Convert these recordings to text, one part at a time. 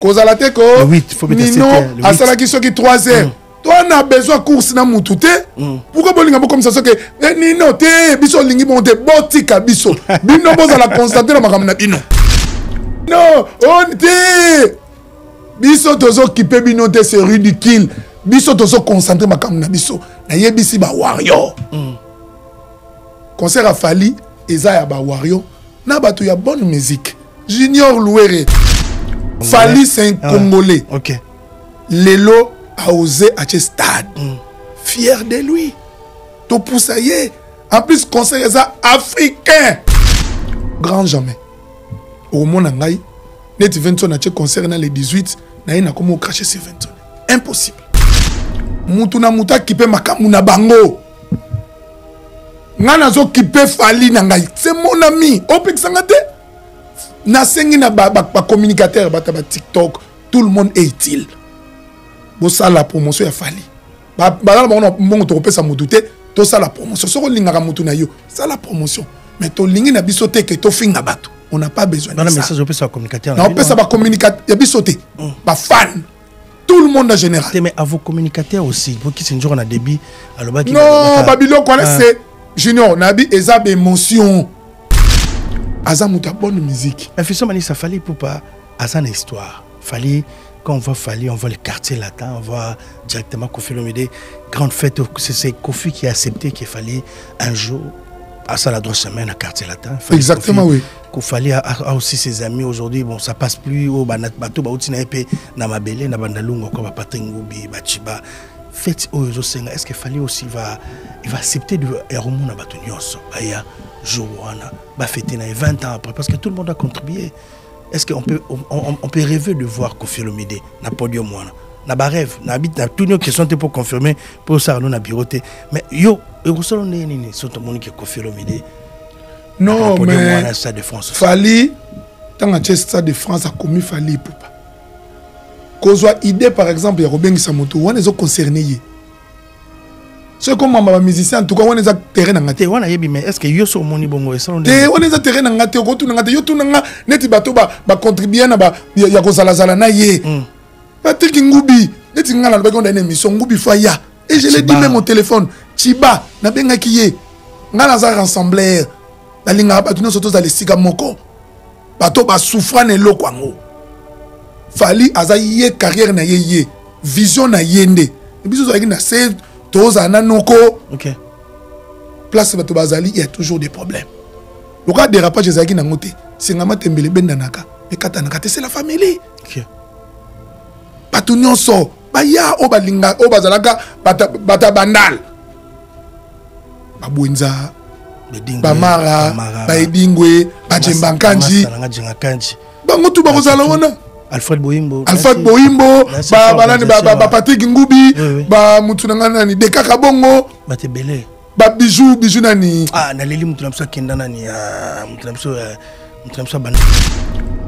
kozala te ko Nino asala ki soki 3 heures toi on a besoin course na mutu te pourquoi bolinga bo comme ça que Nino te biso lingi monte botika biso bino bozala constater na makamna bino non on te biso tozo kipe bino te c'est ridicule biso tozo concentrer makamna biso na yebisi ba warrior concert a Fali eza ya ba warrior na bato ya bonne musique Junior Louere Fali c'est un Congolais. Ok. Lelo a osé à ce stade. Fier de lui. To poussaye. En plus concert est africain. Grand jamais. Au monde ngai net 20 na ce concert na le 18 na ina comme cracher ces 20. Impossible. Mutu na muta kipe makamu na bango. Ngana zo kipe Fali na ngai. C'est mon ami. Opexanga te. Na sengi na ba communicateur ba TikTok tout le monde est utile. Bo ça la promotion ya Fali. Ba la bon to pesa mututé to ça la promotion. Soko lingaka mutu na yo, ça la promotion. Mais to lingi na bisoté que to finga bato. On n'a pas besoin de ça. Non mais ça je pesa communicateur. Non pesa ba communicateur ya bisoté. Ba fan. Tout le monde en général. Mais à vos communicateurs aussi, pour qui c'est un jour on a débit alors qui non, Babylon connaissez Junior Nabi ezab émotion. Azam ta bonne musique. Mais Fisson Mani, ça fallait pour pas Azan histoire. Fallait quand on va Fali, on voit les quartiers latins, on voit directement Kofi Olomide. Grande fête, c'est Kofi qui a accepté qu'il fallait un jour à ça la droite semaine à quartier latin. Exactement Kofi, oui. Kofi a aussi ses amis aujourd'hui. Bon, ça passe plus au bateau, na épée, na mabele, na bandalungo, comme Patrick Ngoubi, Bachiba. Fête au Zosenga, est-ce qu'il fallait aussi il va accepter de remonter à bateau nyonso. Aya jour va fêter 20 ans après parce que tout le monde a contribué. Est-ce qu'on peut rêver de voir Kofi Olomide na podium wana na ba rêve na habite na toutes nos questions pour confirmer pour ça nous na bureauté mais yo resolo nini soto monique Kofi Olomide non mais Stade de France Fali tant à Stade de France a commis Fali poupa kozwa idée par exemple ya Robengisa moto wana zo concerné. C'est comme un musicien, en tout cas, on est à terrain en gâté. Mais est-ce que yo so moni bongo et ça on est à terrain en gâté, on est yo tout nanga neti bato ba contribuer na ba ya ko zala na ye. Patrick Ngoubi, neti ngala ba konda émission Ngoubi faya. Et je l'ai dit même au téléphone, Chiba na benga kiye. Ngala za rassembler. La linga ba tuno soto za le siga moko. Bato ba souffrant ne lo kwango. Fali aza ye carrière na ye vision na yende. Et biso za na c'est ok. Place bato bazali, il y a toujours des problèmes. Le cas des rapages des agis n'angoté, c'est ngama tembele bendanaka, mais katanaka c'est la famille. Ok. Bato nyonso, baya obalinga obazalaka bata bandal. Babwenza, Bamara, Baedingwe, Bajembankanji. Bangotu bakozala wana. Alfred Boimbo, Patrick Ngoubi, Moutunanga ni Deka Kabongo, Batebele, Bijou nani. Ah, Naleli Moutunamsa Kendana ni Moutunamsa Ban.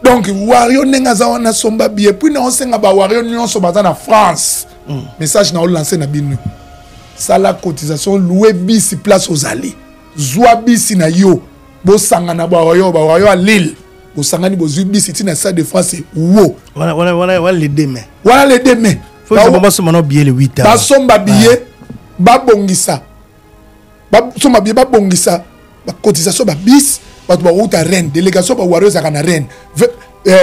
Donc, Wario Nengaza na somba biye, puis na onsenga ba Wario nyonso baza na France. Message na lancé na binu. Ça la cotisation louer bisi place aux alliés. Zwa bisi na yo, bo sanga na ba Wario à Lille. Au Sangani Bozubi, c'est une Stade de France. Wow. Voilà les demain. Voilà les demain. Faut que je passe mon billet le 8 ans. Ba somba billet, ba bongisa. Ba somba billet, ba bongisa. Ba cotisation ba bis, ba ba outa Rennes, délégation ba Warriors à Rennes.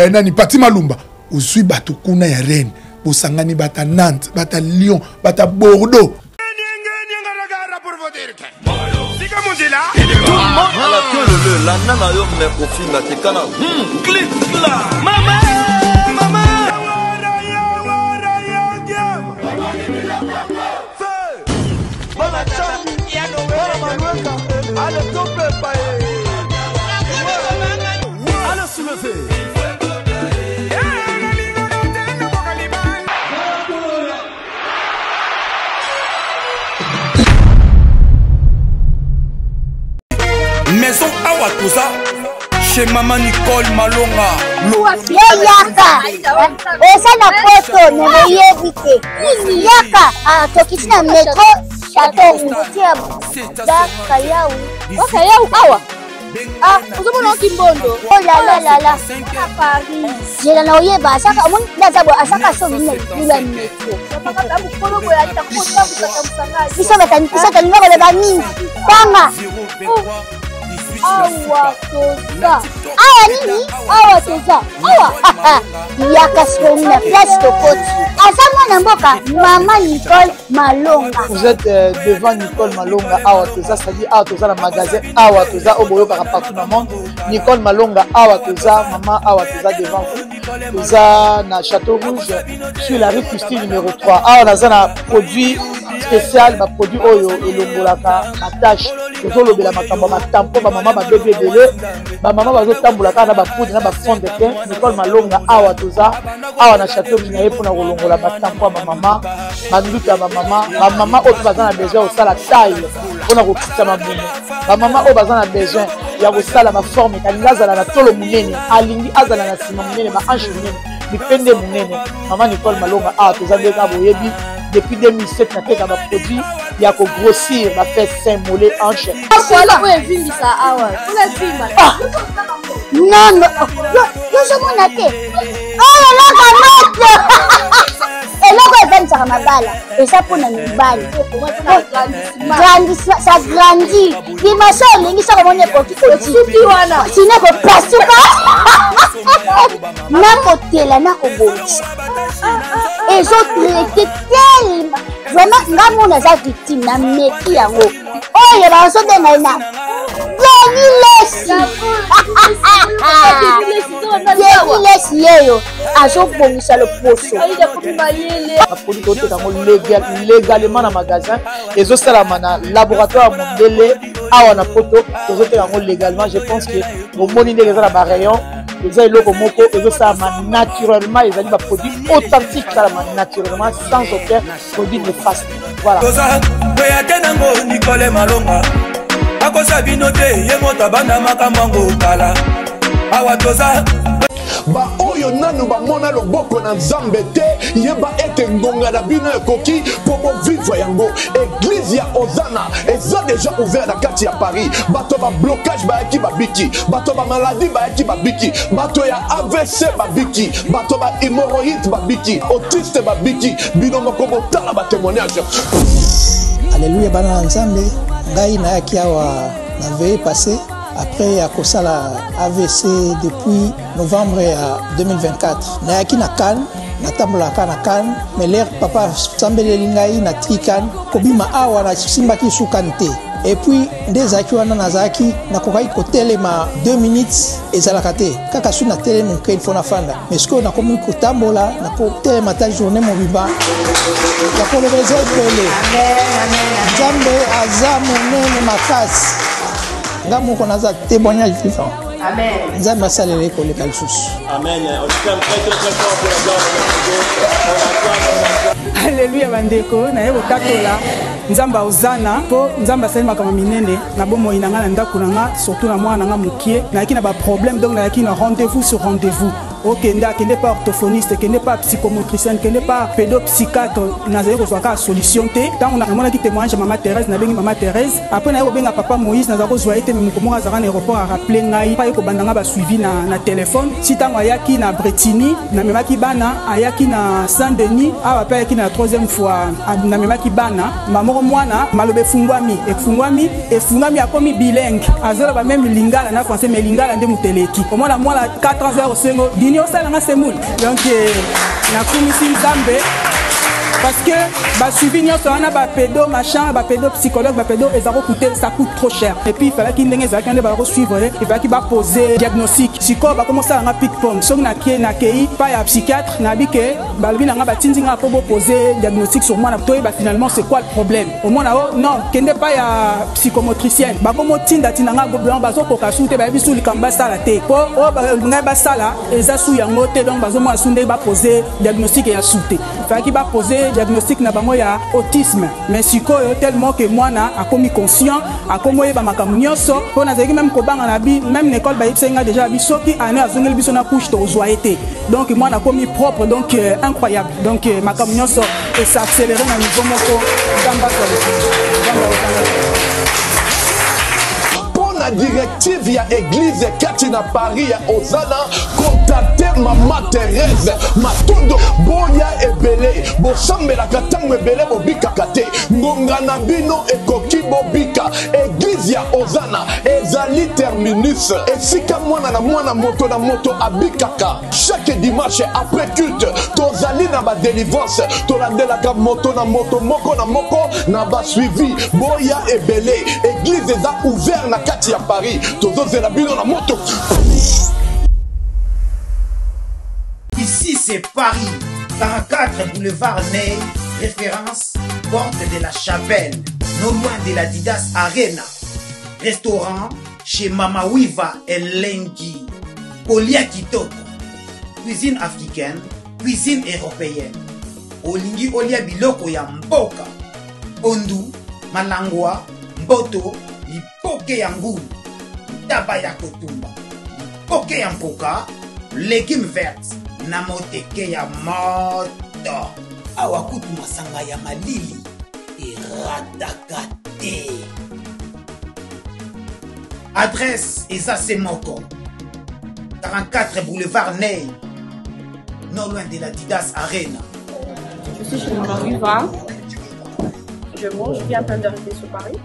Nani Pati Malumba. Ozui batu kuna ya Rennes. Au Sangani bata Nantes, bata Lyon, bata Bordeaux. La nana yo me kofinga te kana clip là mama Maison Awa tout ça chez maman Nicole Malonga. Yaka. Esa na poto ne yebite. Yaka tokiti na metro château Moutia. Da Kayau. O Kayau Awa. Ah, vous avez un kimbondo. Oh là là là là. À Paris. J'ai la noyée, bah, ça, on a d'abord à chaque fois, nous l'avons mis. Ils sont à numéro de banni. Tanga. Awa toza. Awa nini? Awa toza. Awa. Yaka sur la place de Côte. Azama Namboka, Maman Nicole Malonga. Vous êtes devant Nicole Malonga. Awa toza, c'est-à-dire Awa toza le magasin. Awa toza au boyo partout dans le monde. Nicole Malonga. Awa toza, maman Awa toza devant vous. Toza na Château Rouge sur la rue Custine numéro 3. Awa naza na produit spécial, ba produit oyo elongolaka attache. Toujours le makambo ma tampo ba maman ba bébé belé ba maman ba zo tambola kana ba poudre na ba fond de teint. Nicole Malonga Awa toza Awa na Château Rouge na pour na kolongola ba tampo ba maman ba nduka ba maman oyo bazana besoin au sala taille pour na kokita mabuno ba maman oyo bazana besoin ya kosala ma forme kalinga zala na tolo munene alingi azala na sima munene ba hanche munene bipende munene. Maman Nicole Malonga Awa toza ndeka boyebi depuis 2007 na teka ba produit ya ko grossir ba fait sein mollet hanche. Voilà où est venu ça Awa. Non non. Yo je m'en atte. Oh là là et là quand vient ça mabala et ça pour na mibali. Grandit ça grandit. Dimension lingi ça comme on est petit petit wana. Sinon ko pasuka. Na kotela na ko bonisa. Et les autres étaient tellement vraiment ngamu na za victime na meki yango. Oh ya ba so de na ina. Lesi yeyo azobongisa le poso. Légalement na magasin ezosalama na laboratoire mondele awa na poto tozoteka yango légalement. Je pense que bomoni ndenge eza na ba rayon eza eloko moko ezosalama naturellement, ezali ba produit authentique salama naturellement sans aucun produit néfaste. Voilà. Nicole Malonga akosa binote ye mota banda makamango kala Awa toza ba oyo nanu ba mona loboko na nzambe te yeba ete ngonga na bino ekoki pour vivre yango. Église ya Ozana eza déjà ouvert na kati ya Paris. Bato ba blocage ba yaki ba biki, bato ba maladie ba yaki ba biki, bato ya AVC ba biki, bato ba hémorroïde ba biki, autiste ba biki, bino moko botala ba témoignage. Alléluia bana nzambe ngai na yaki awa na veille passé après à Kosala AVC depuis novembre 2024. Na yaki na Cannes, na tambola na Cannes, mais l'air papa sambeleli ngai na trikan kobima awa na simbaki sukante. Et puis des akiwana nazaki na kokai kotelema 2 minutes ezalaka te kaka su na tele mon kay fona fanda mais ce que na komi ko tambola na ko telema ta journée mo biba la ko le besoin pele Nzambe azamu nene makasi ngamu ko naza témoignage vivant. Amen. Nzambe asalele ko le kalsus. Amen. On t'aime très fort pour la Alléluia bandeko na yebo tatola Nzamba Ozana po Nzamba salima kama minene na bomo inanga na ndako nanga surtout na mwana nanga mukie na yaki na ba problème donc na yaki na rendez-vous sur rendez-vous. Ok, qui n'est pas orthophoniste, qui n'est pas psychomotricienne, qui n'est pas pédopsychiatre, n'a pas solution. Tant on a vraiment qui témoigne à Maman Thérèse, n'a Maman Thérèse. Après, on a bien Papa Moïse, n'a pas joué, mais comment on a un aéroport à rappeler, n'a pas eu qu'on suivi na téléphone. Si tant ayaki na Bretigny, n'a même qui bana, ayaki na Saint-Denis, après qui na 3e fois, n'a même qui bana, maman moana, malobe fungwami, et fungwami a commis bilingue. Azora ba même lingala na français, mais lingala de muteleki. Au moins la moi la 4h05. Donc, na commission Nzambe parce que bah suivi n'y a pas un pédo machin, un pédo psychologue, un pédo et ça coûte trop cher. Et puis il fallait qu'il n'ait pas suivre, il fallait qu'il va poser diagnostic. Si quoi va commencer à un pic-pong, si on a qui n'a pas un psychiatre, n'a dit que balbi n'a pas tinzinga pour poser diagnostic sur moi, bah finalement c'est quoi le problème? Au moins non, qu'il n'est pas un psychomotricienne. Bah comment tinda tinanga blanc bazo pour kasute bah bisu likamba sala te. Pour n'a pas sala, et ça sous yangote donc bazo moi sunde va poser diagnostic et à souter. Il fallait qu'il va poser diagnostic na bango ya autisme mais sikoyo tellement que moi na a commis conscient a komoye ba makamu nyonso po na zeki même ko banga na bi même l'école ba yipsenga déjà bi soki ane azongeli biso na couche to joyeté donc moi na commis propre donc incroyable donc makamu nyonso et ça accéléré na niveau moko Nzamba na directive ya église kati na Paris ya Ozana contacter Maman Thérèse Matondo boya ebele bosambela katango ebele bobika te ngonga na bino ekoki bobika église ya Ozana ezali terminus esika mwana na mwana moto na moto abikaka chaque dimanche après culte tozali na ba délivrance tolandelaka moto na moto moko na moko na ba suivi boya ebele église eza ouvert na kati ya Paris tozozela bino na moto. Ici c'est Paris, 44 boulevard Ney, référence porte de la Chapelle, non loin de la Didas Arena. Restaurant chez Mama Wiva Elengi, Kolia Kitoko, cuisine africaine, cuisine européenne. Olingi olia biloko ya mboka, ondu, malangwa, mboto, lipoke ya ngulu, taba ya kotumba, lipoke ya mpoka, légumes verts, namoteke ya moto. Awakutu masanga ya malili, iratakate. Adresse Eza Semoko, 44 boulevard Ney, non loin de la Didas Arena. Je suis chez Maman Wiva. Je mange, je viens en train de rester sur Paris.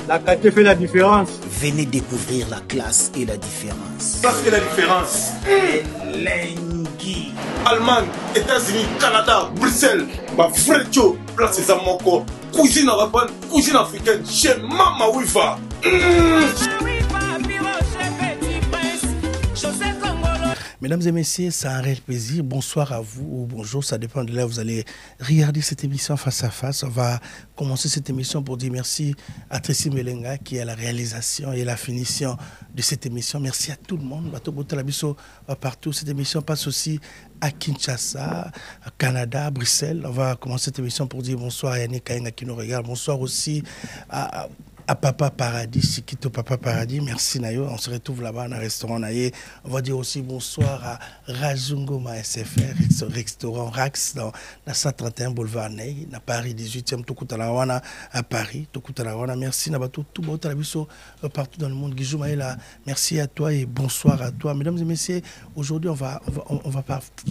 La qualité fait la différence. Venez découvrir la classe et la différence. Ça c'est la différence. Elengi. Allemagne, États-Unis, Canada, Bruxelles, ma frère Joe, place des Amoko, cuisine arabe, cuisine africaine, chez Mama Wiva. Mesdames et messieurs, c'est un réel plaisir. Bonsoir à vous ou bonjour, ça dépend de là où vous allez regarder cette émission face à face. On va commencer cette émission pour dire merci à Tracy Melenga qui est à la réalisation et la finition de cette émission. Merci à tout le monde. Partout, cette émission passe aussi à Kinshasa, à Canada, Bruxelles. On va commencer cette émission pour dire bonsoir à Yannick Kainga qui nous regarde. Bonsoir aussi à Papa Paradis, Sikito Papa Paradis, merci Nayo, on se retrouve là-bas dans un restaurant Naye. On va dire aussi bonsoir à Rajungoma SFR, restaurant Rax dans la 131 boulevard Ney, à Paris 18e, Tokutalawana à Paris, Tokutalawana. Merci Nabato, tout beau Talabiso partout dans le monde. Guijou Maïla, merci à toi et bonsoir à toi. Mesdames et messieurs, aujourd'hui on va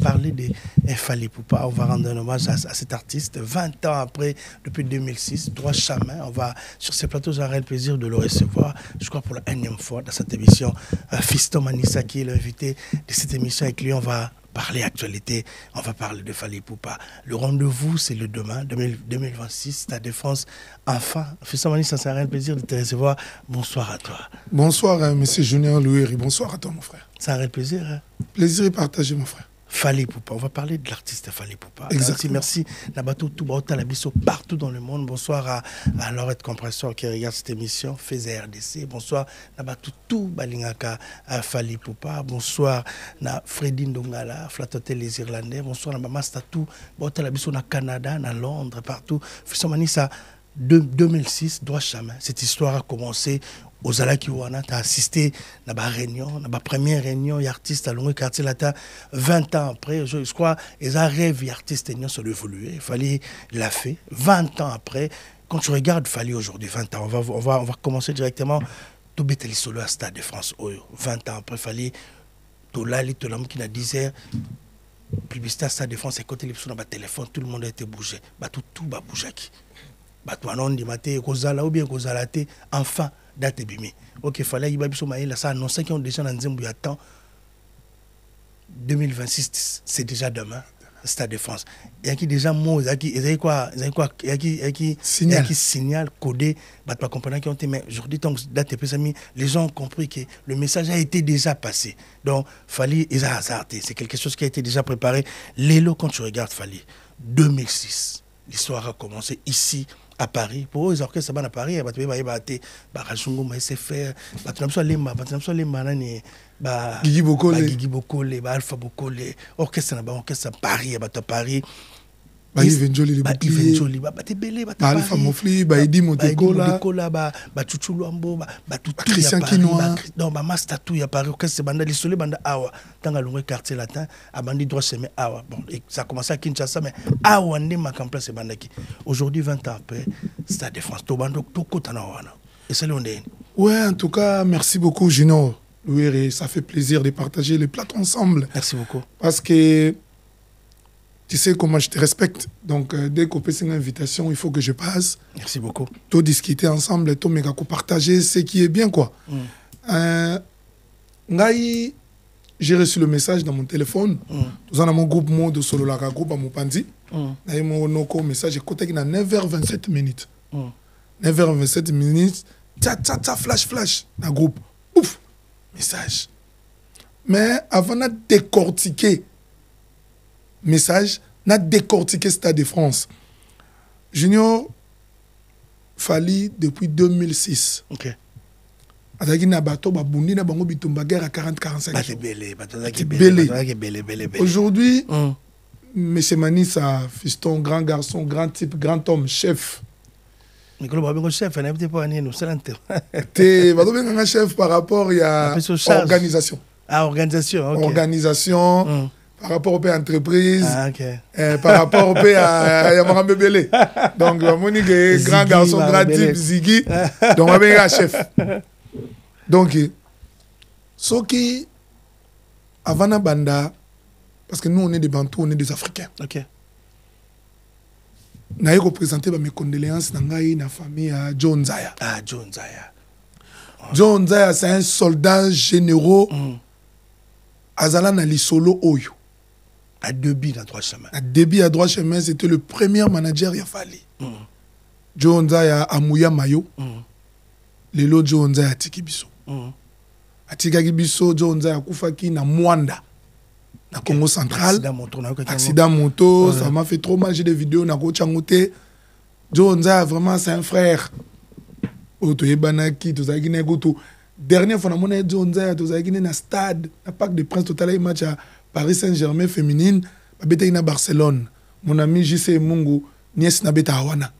parler de Fally Ipupa. On va rendre un hommage à cet artiste 20 ans après, depuis 2006, Droit Chemin. On va sur ces plateaux. J'aurai le plaisir de le recevoir, je crois pour la énième fois dans cette émission. Fiston Manissa qui est l'invité de cette émission. Avec lui, on va parler actualité, on va parler de Fally Ipupa. Le rendez-vous, c'est le demain, 2026, ta défense. Enfin, Fiston Manissa, c'est un réel plaisir de te recevoir. Bonsoir à toi. Bonsoir, monsieur Junior Louéry. Bonsoir à toi, mon frère. C'est un réel plaisir. Hein? Plaisir est partagé, mon frère. Fally Ipupa, on va parler de l'artiste Fally Ipupa. Exactement. Merci. Nabato Toubaota Labiso partout dans le monde. Bonsoir à Laurette Compresseur qui regarde cette émission, Faisait RDC. Bonsoir Nabato Toubalingaka à Fally Ipupa. Bonsoir na Freddy Ndongala, Flatotel les Irlandais. Bonsoir na Mama Statou, Baota Labiso na Canada, na Londres, partout. Fiston Manissa 2006, Droit Chemin. Cette histoire a commencé. Aux Alakiwana, tu as assisté à la réunion, à la première réunion, artiste à Longue Quartier Latin, 20 ans après, je crois, ils ont rêvé, artistes sur l'évoluer. Il fallait la faire. 20 ans après, quand tu regardes Fally aujourd'hui, 20 ans, on va commencer directement. Tout bêtali solo à Stade de France, 20 ans après, il fallait tout l'ali, tout l'homme qui a 10 heures. Publicité à Stade de France, et côté les personnes dans le téléphone, tout le monde a été bougé. Tout va bouger. Toi, non, dit maté, Kozala ou bien Kozala, enfin. Date bimi. Ok, fallait y avoir là ça annonce qu'ils ont déjà dans Nzembu à temps 2026, c'est déjà demain. Stade de France. Il y a qui déjà mots, il y a qui signal codé, bah pas comprendre qui ont été mais aujourd'hui tant que date les gens ont compris que le message a été déjà passé. Donc Fally ils a hasardé, c'est quelque chose qui a été déjà préparé. Lélo quand tu regardes Fally 2006, l'histoire a commencé ici à Paris. Pour eux, les orchestres à Paris, ils ont SFR, Gigi Bokole, Alpha Bokole, orchestre à Paris, à Paris. Ivenjoli Alpha Mofli, Edi Motekola, Chuchu Luambo, Christian Kinoa, donc Mastatou ya Paris, orchestre banda l'isolé banda awa, dans le Longue Quartier Latin, à bandi droit chemin awa. Bon, ça a commencé à Kinshasa, mais awa n'est ma place bandaki. Aujourd'hui 20 ans après, Stade de France, to bando to kotana wana. Et ça, Ouais, en tout cas, merci beaucoup, Junior. Oui, ça fait plaisir de partager les plateaux ensemble. Merci beaucoup. Parce que tu sais comment je te respecte. Donc, dès qu'on fait une invitation, il faut que je passe. Merci beaucoup. Tout discuter ensemble, tout méga partager ce qui est bien, quoi. J'ai reçu le message dans mon téléphone. Nous avons mon groupe de solo la groupe à Mopandi. J'ai mon message, j'ai côté à 9h27 minutes. 9h27 minutes, flash, dans groupe. Ouf, message. Mais avant de décortiquer message, n'a décortiqué Stade de France. Junior Fali depuis 2006. Ok. Azaki na bato babundi na bango bitumba guerre à 40-45 jours. Aujourd'hui, M. Manissa, fiston, grand garçon, grand type, grand homme, chef. Chef, chef par rapport à l'organisation. Ah, organisation, ok. Organisation, par rapport aux entreprises, okay. Par rapport au à Yamarambe Belé. Donc, grand garçon, grand type, Ziggy. Donc, on a un chef. Donc, ce qui, avant la banda, parce que nous, on est des Bantous, on est des Africains. Ok. Nous avons représenté mes condoléances dans la famille à John Zaya. Ah, John Zaya. Oh. John Zaya, c'est un soldat généraux. Azala na Lisolo Oyo. À Déby, à droit chemin. À Déby, à droit chemin, c'était le premier manager Yafali. John Zaya à Mouya Mayo. Lelo John Zaya à Tikibiso. À Tikibiso, John Zaya Koufaki na Mwanda. Na Congo central. Accident moto. Ça m'a fait trop mal. J'ai des vidéos na Gochangote. John Zaya, vraiment, c'est un frère. Oto Ebanaki, tout ça, dernière fois, on a dit un stade, un Parc des Princes, total match à Paris Saint-Germain féminine, à Barcelone. Mon ami JC Mungu, nièce na beta Hawana.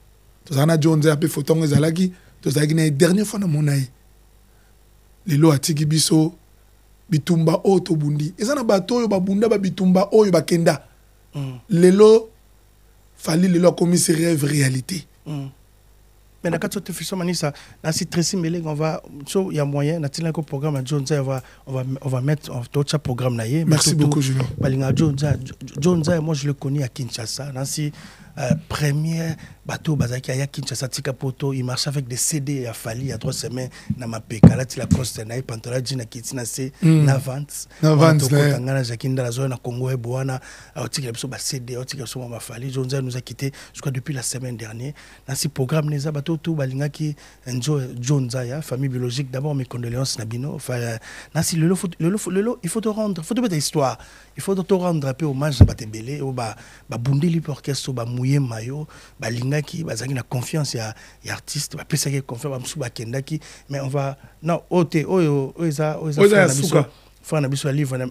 Tout ça, on a dit un peu photon ezalaki, tout ça, dernière fois, on a dit les lois à Tikibiso, Bitumba Oto Bundi. Et ça, on a bateau, Babunda, Bitumba Oyo, Bakenda. Les lois, fallait les lois commissariat réalité. Mais dans le cas de Manissa, il y a moyen, dans le programme à John Zaya, on va mettre d'autres programmes. Merci beaucoup, Julien. John Zaya, moi je le connais à Kinshasa. Dans le premier bateau à Kinshasa, Tikapoto, il marchait avec des CD à Fali il y a 3 semaines. Dans ma péka, là, il a costé, il a pantola, il a quitté, il a Navance. Navance, il a la zone à Congo et Boana, il a quitté CD, il a quitté Fali. John Zaya nous a quitté, je crois, depuis la semaine dernière. Dans ce programme, les bateaux, tout, Balingaki, John Zaya, famille biologique, d'abord mes condoléances, Nabino. Il faut te rendre, il faut te mettre l'histoire. Il faut te rendre un peu hommage à Batebele, au Bundeli Orchestre, au Mouye Mayo, Balingaki, Bazaki na confiance, il y a artiste, il y a confiance, mais on va. Non, il y a livre, il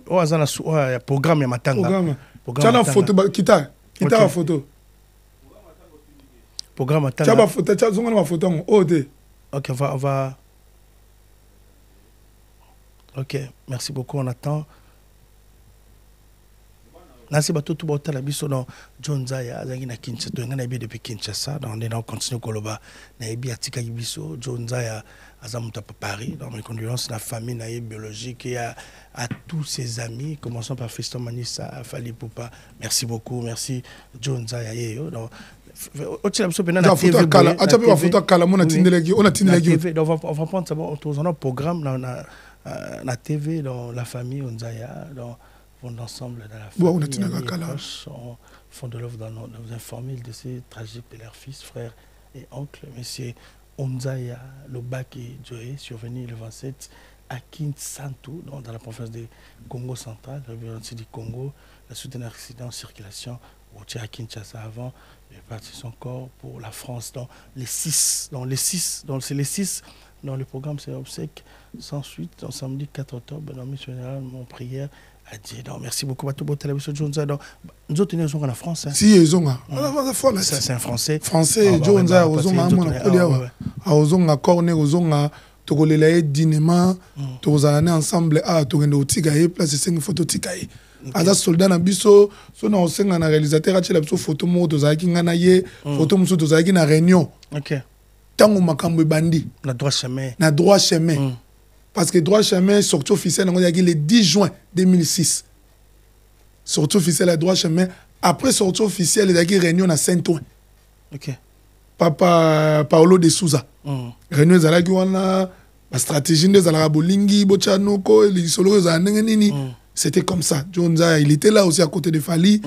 y a programme, il y a Matanga. Tu as la photo, Kita la photo. Programme Matanga. Tu as la photo, ok, on va. Ok, merci beaucoup, on attend. Nasi bato tout bota la biso dans John Zaya azangi na Kinshasa to ngana depuis Kinshasa dans on continue koloba na ebi atika biso John Zaya azamuta Paris dans mes condoléances la famille na biologique et à tous ses amis commençons par Fiston Manissa Fali Poupa merci beaucoup merci John Zaya yo donc on va prendre ça on a programme dans la TV dans la famille Onzaya dans font ensemble dans la famille, font de l'œuvre dans nous informer de ces tragiques de leurs fils, frères et oncles. Monsieur Onzaya Lobaki Joé, survenu le 27 à Kinsantu, dans la province de Congo central, la violence du Congo, la suite d'un accident en circulation routière à Kinshasa avant, il est parti son corps pour la France dans les 6, dans le programme c'est obsèque sans suite, dans samedi 4 octobre, dans mission générale, mon prière. Merci beaucoup à tout le monde. Nous autres, nous sommes en France. Si, ils ont. C'est un Français. Français, John Zaya, ils ont un cornet, ils ont un tokolelaye dinement, tous années ensemble, tous les tigaye, place 5 photos tigaye. Aza soldat na biso, so na osenga na réalisateur a la photo mo tous aki ngana ye, photo muso tous aki na réunion. OK. tango makambo bandi na droit chemin parce que droit chemin sortie officielle le 10 juin 2006 sortie officielle à droit chemin après sortie officielle il y a une réunion à Saint-Ouen. OK. Papa Paolo de Souza réunion ezalaki wana la stratégie de Zalara Bolingi Bochanoko les solos nini c'était comme ça. Jonza il était là aussi à côté de Fali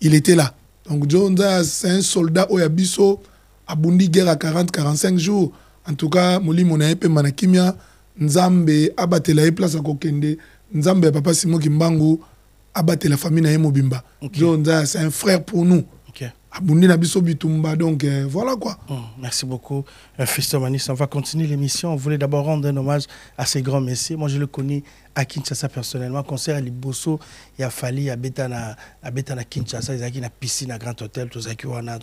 il était là donc Jonza c'est un soldat oyabiso abundi guerre à 40-45 jours en tout cas moli monaepe manakimia nzambe abatela place à kokende nzambe papa Simon Kimbangu abatela famille na mobimba Jonza c'est un frère pour nous. Abundi na biso bitumba donc voilà quoi. Merci beaucoup Fiston Manis. On va continuer l'émission. On voulait d'abord rendre un hommage à ces grands messieurs. Moi je le connais à Kinshasa personnellement. Concert à Liboso, il a fallu à Betana Kinshasa, il y a une piscine à Grand Hôtel, Tozaki Wana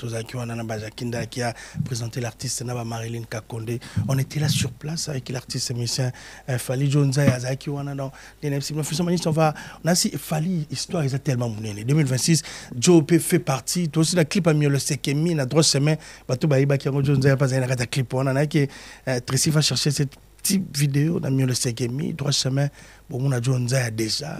na Bajakinda qui a présenté l'artiste Naba Marilyn Kakonde. On était là sur place avec l'artiste musicien Fali Jonza et Azaki Wana dans les Fiston Manis. On a si Fali histoire est tellement mounée. 2026 Joe P fait partie. Toi aussi la clip a mis le Sekemi na droit chemin. Bato Baïba qui a Jonza pas un clip. On a que Tracy va chercher cette petite vidéo dans le Sekemi droit chemin. Bon, on a Jonza déjà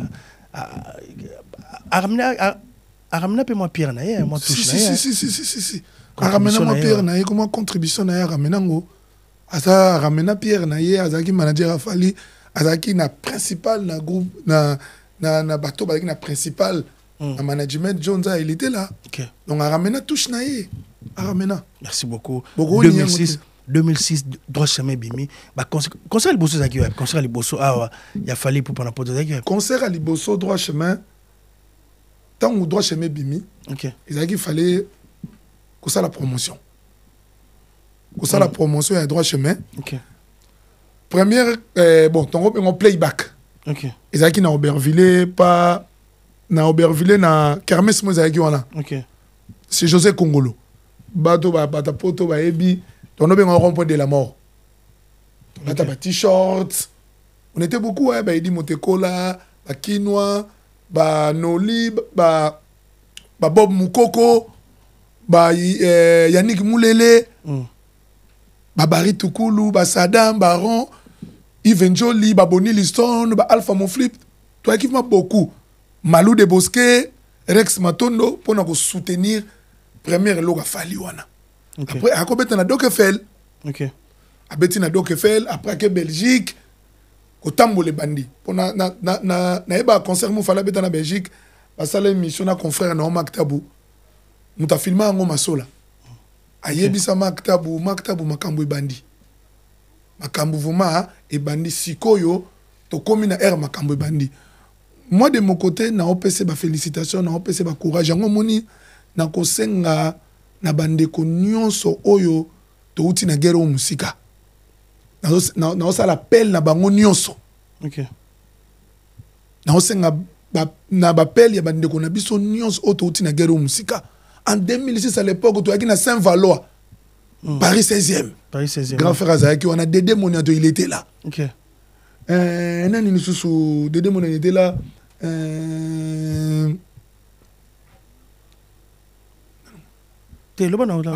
Aramena pe moi Pierre naie moi touche si Aramena moi Pierre naie comment contribution naie Aramena ngo asa Aramena Pierre naie azaki manager afali azaki na principal na groupe na bateau bazaki na principal na management Jonza il était là donc Aramena touche naie Aramena. Merci beaucoup. 2006 droit chemin bimi ba concert Liboso zaki concert Liboso il a fallu pour pendant pote zaki concert à Liboso droit chemin tant ou droit chemin bimi il fallait que ça la promotion la droit chemin première bon ton playback ils a qui na Aubervilliers pas na Aubervilliers na kermesse mo zaki wana c'est José Kongolo bato ba poto ba ebi on a un rond-point de la mort. On a des t-shirts. On était beaucoup, bah Edi Montecola, bah Quinoa, bah Noli, bah Bob Moukoko, bah Yannick Moulele, bah Barry Toukoulou, bah Saddam, Baron, Yves Njoli, bah Bonnie Liston, bah Alpha Monflip. Toi qui m'a beaucoup. Malou de Bosquet, Rex Matondo, pour nous soutenir première loga Faliwana. Après, à quoi na Dokefel. À Bettina Dokefel, après que Belgique, au Tambo les bandits. Pour na concert mou fala beta na Belgique, parce que l'émission na confrère na Maktabou. Muta filma ngo masola. Ayebisa Maktabou makambo bandi. Makambo vuma et bandi sikoyo to komi na air makambo bandi. Moi de mon côté na OPC ba félicitations, na OPC ba courage ngo moni na kosenga na bandeko nyonso oyo to uti na guerre o musika na osala appel na bango nyonso na osenga na bapel ya bandeko na biso nyonso oyo to uti na guerre o musika en 2006 à l'époque to yaki na Saint-Valois Paris 16e grand frère azaki on a Dédé Moniato il était là nani nisusu Dédé Moniato il était là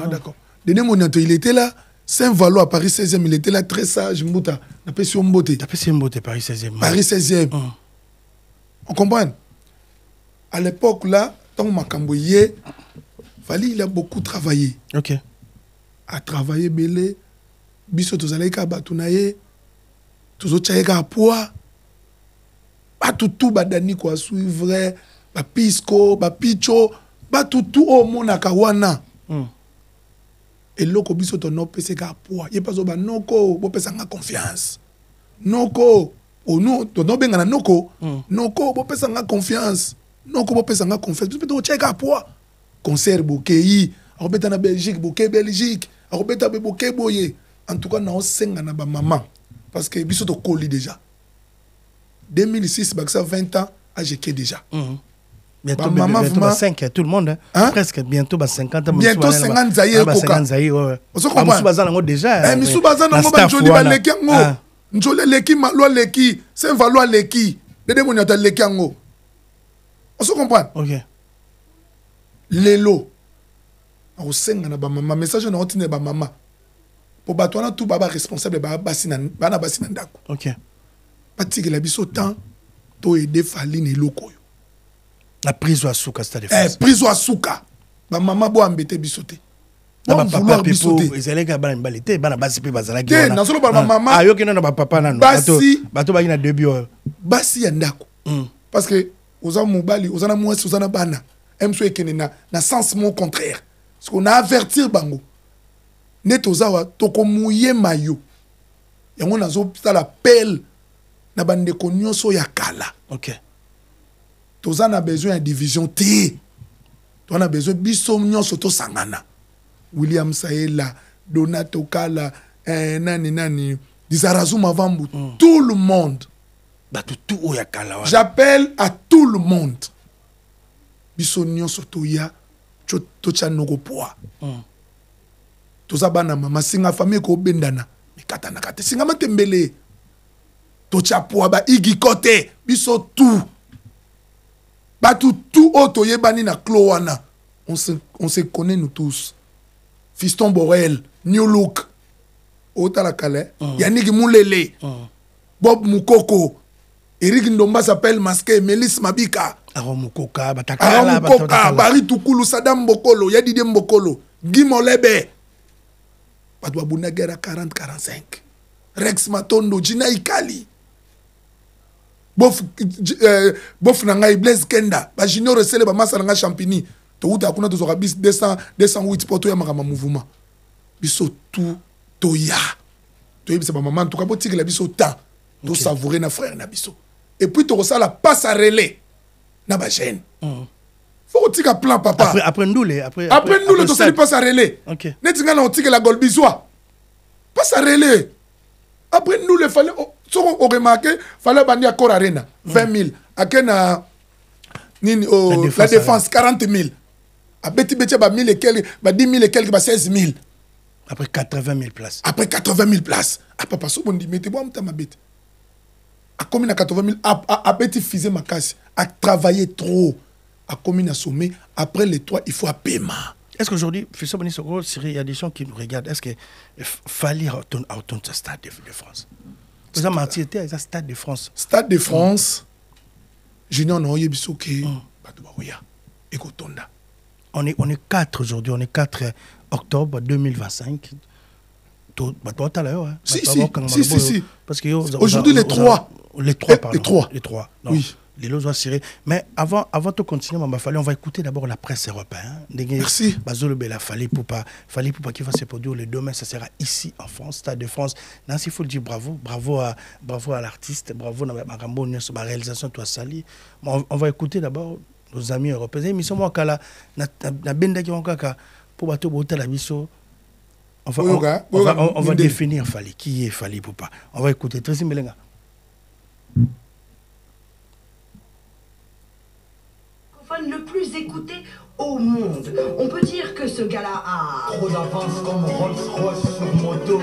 d'accord. Dédé Moniato, il était là. Saint-Valois à Paris 16e, il était là très sage. Mbouta, Napesi Mbote. Paris 16e. Paris 16e. On comprend? À l'époque là, tant Makamboye, Fali, il a beaucoup travaillé. A travaillé belé. Biso tozaleka batunaye. Tozo tchaeka poa. Ba tout badani quoi suivre, ba pisco, ba picho, ba tout au monaka wana. Et loko biso to no pese ka poa ye pazo ba noko bo pesa nga confiance noko o no to no benga na noko noko bo pesa nga confiance noko bo pesa nga confiance biso to check poa concert bokei a beta na Belgique bokei Belgique a beta be bokei boye en tout cas na osenga na ba maman parce que biso to koli déjà 2006 baksa 20 ans a jeké déjà bientôt, bientôt 5, tout le monde. Hein? Presque bientôt 50 ans. Bientôt 50 zaïe. 50 zaïe, ouais. On se comprend. Missoubazan déjà. Missoubazan njoli ba leki yango. Njoli leki malo leki. Saint-Valois leki. Dédé Moniato leki yango. On se comprend. OK. Lelo. On senga na ba mama message na otine ba mama. pour battre tout baba responsable basi na ndako. OK. Patiki la biso temps to aider Faline loko yo. La prise au Asuka Stade de France. Prise au Asuka. Ba maman bo embêter bisoté. Na papa pipo ezeleka bana mbalite bana basi pe bazalaki wana. Na solo ba maman. Ah yo kina na papa nanu. Bato ba ina debut. Basi ya ndako. Parce que oza mobali, oza na mwasi, oza na bana. Emso ekene na sens mon contraire. Parce qu'on a avertir bango. Net ozawa toko mouye mayo. Yango nazo la pelle na bande ko nyonso ya kala. OK. Toza na besoin de division T. On a besoin biso nyonso to sangana. William Saela, Donato Kala, nani Dizarazu Mavambu, tout le monde. Tout oya kala. J'appelle à tout le monde. Biso nyonso to ya to chanoko poa. Toza bana mama singa famille ko bendana. Mikatana kate singa matembele. To chapoa ba igi kote biso tout. Ba tout auto yebani na Kloana. On se connaît nous tous. Fiston Borel, New Look, Ota Kale, Yannick Moulele, Bob Moukoko, Eric Ndomba s'appelle Masqué, Mélis Mabika, Aram Moukoka, Bari Toukoulou, Sadam Bokolo, Yadide Mbokolo, Guy Molebe, Padwa Bounagera 40-45, Rex Matondo, Gina Ikali, Bof Nangai, Blaise Kenda, Junior Resele, Massa Nanga Champigny. To uta kuna to bis 208 poto ya makama mouvement biso tout toya to yebisa ba maman to ka botiki la biso temps to savourer na frère na biso et puis to ça la passe à relais na ba chaîne faut tika plan papa après ndoule to ça passe à relais OK netinga na tika la gol bisoa passe à relais après ndoule fallait so on remarquer fallait bandi accord arena 20 000 akena nini la défense 40 000 à beti ba 1000 et quelques, ba 10 000 et quelques, ba 16 000. Après 80 000 places. Après 80 000 places. À papa, so bon dit, mettez moi ma bête. À combien à 80 000, à beti fisé ma casse, à travailler trop, à combien à sommet. Après les trois, il faut un paiement. Est-ce qu'aujourd'hui, il y a des gens qui nous regardent, est-ce qu'il fallait retourner au Stade de France? Vous avez menti, c'était à Stade de France. Stade de France, je n'en ai pas bisoké, Ekotonda. On est 4 aujourd'hui, on est 4 octobre 2025. Si. Parce que aujourd'hui, les trois. Les trois, pardon. Les trois. Non. Oui. Les lots serrés. Mais avant de continuer, on va écouter d'abord la presse européenne. Merci. Fallait pour qu'il va se produire le demain, ça sera ici en France, Stade de France. Nancy, il faut dire bravo à l'artiste, bravo à la réalisation de Sali. On va écouter d'abord nos amis européens. Mais on va définir Fali. Qui est Fali Poupa? On va écouter. Tracy Melenga. Le plus écouté au monde. On peut dire que ce gars-là a trop d'avance comme Rolls-Royce sur moto.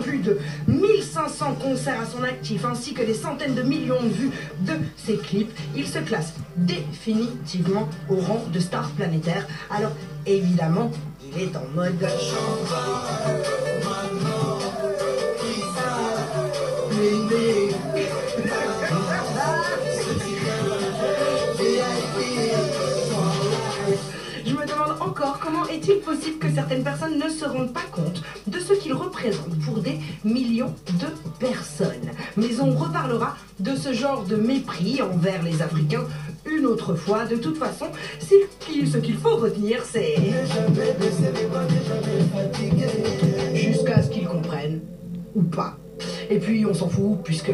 Plus de 1500 concerts à son actif ainsi que des centaines de millions de vues de ses clips. Il se classe définitivement au rang de star planétaire. Alors évidemment, il est en mode comment est-il possible que certaines personnes ne se rendent pas compte de ce qu'ils représentent pour des millions de personnes. Mais on reparlera de ce genre de mépris envers les Africains une autre fois. De toute façon, ce qu'il faut retenir, c'est jusqu'à ce qu'ils comprennent ou pas. Et puis on s'en fout puisque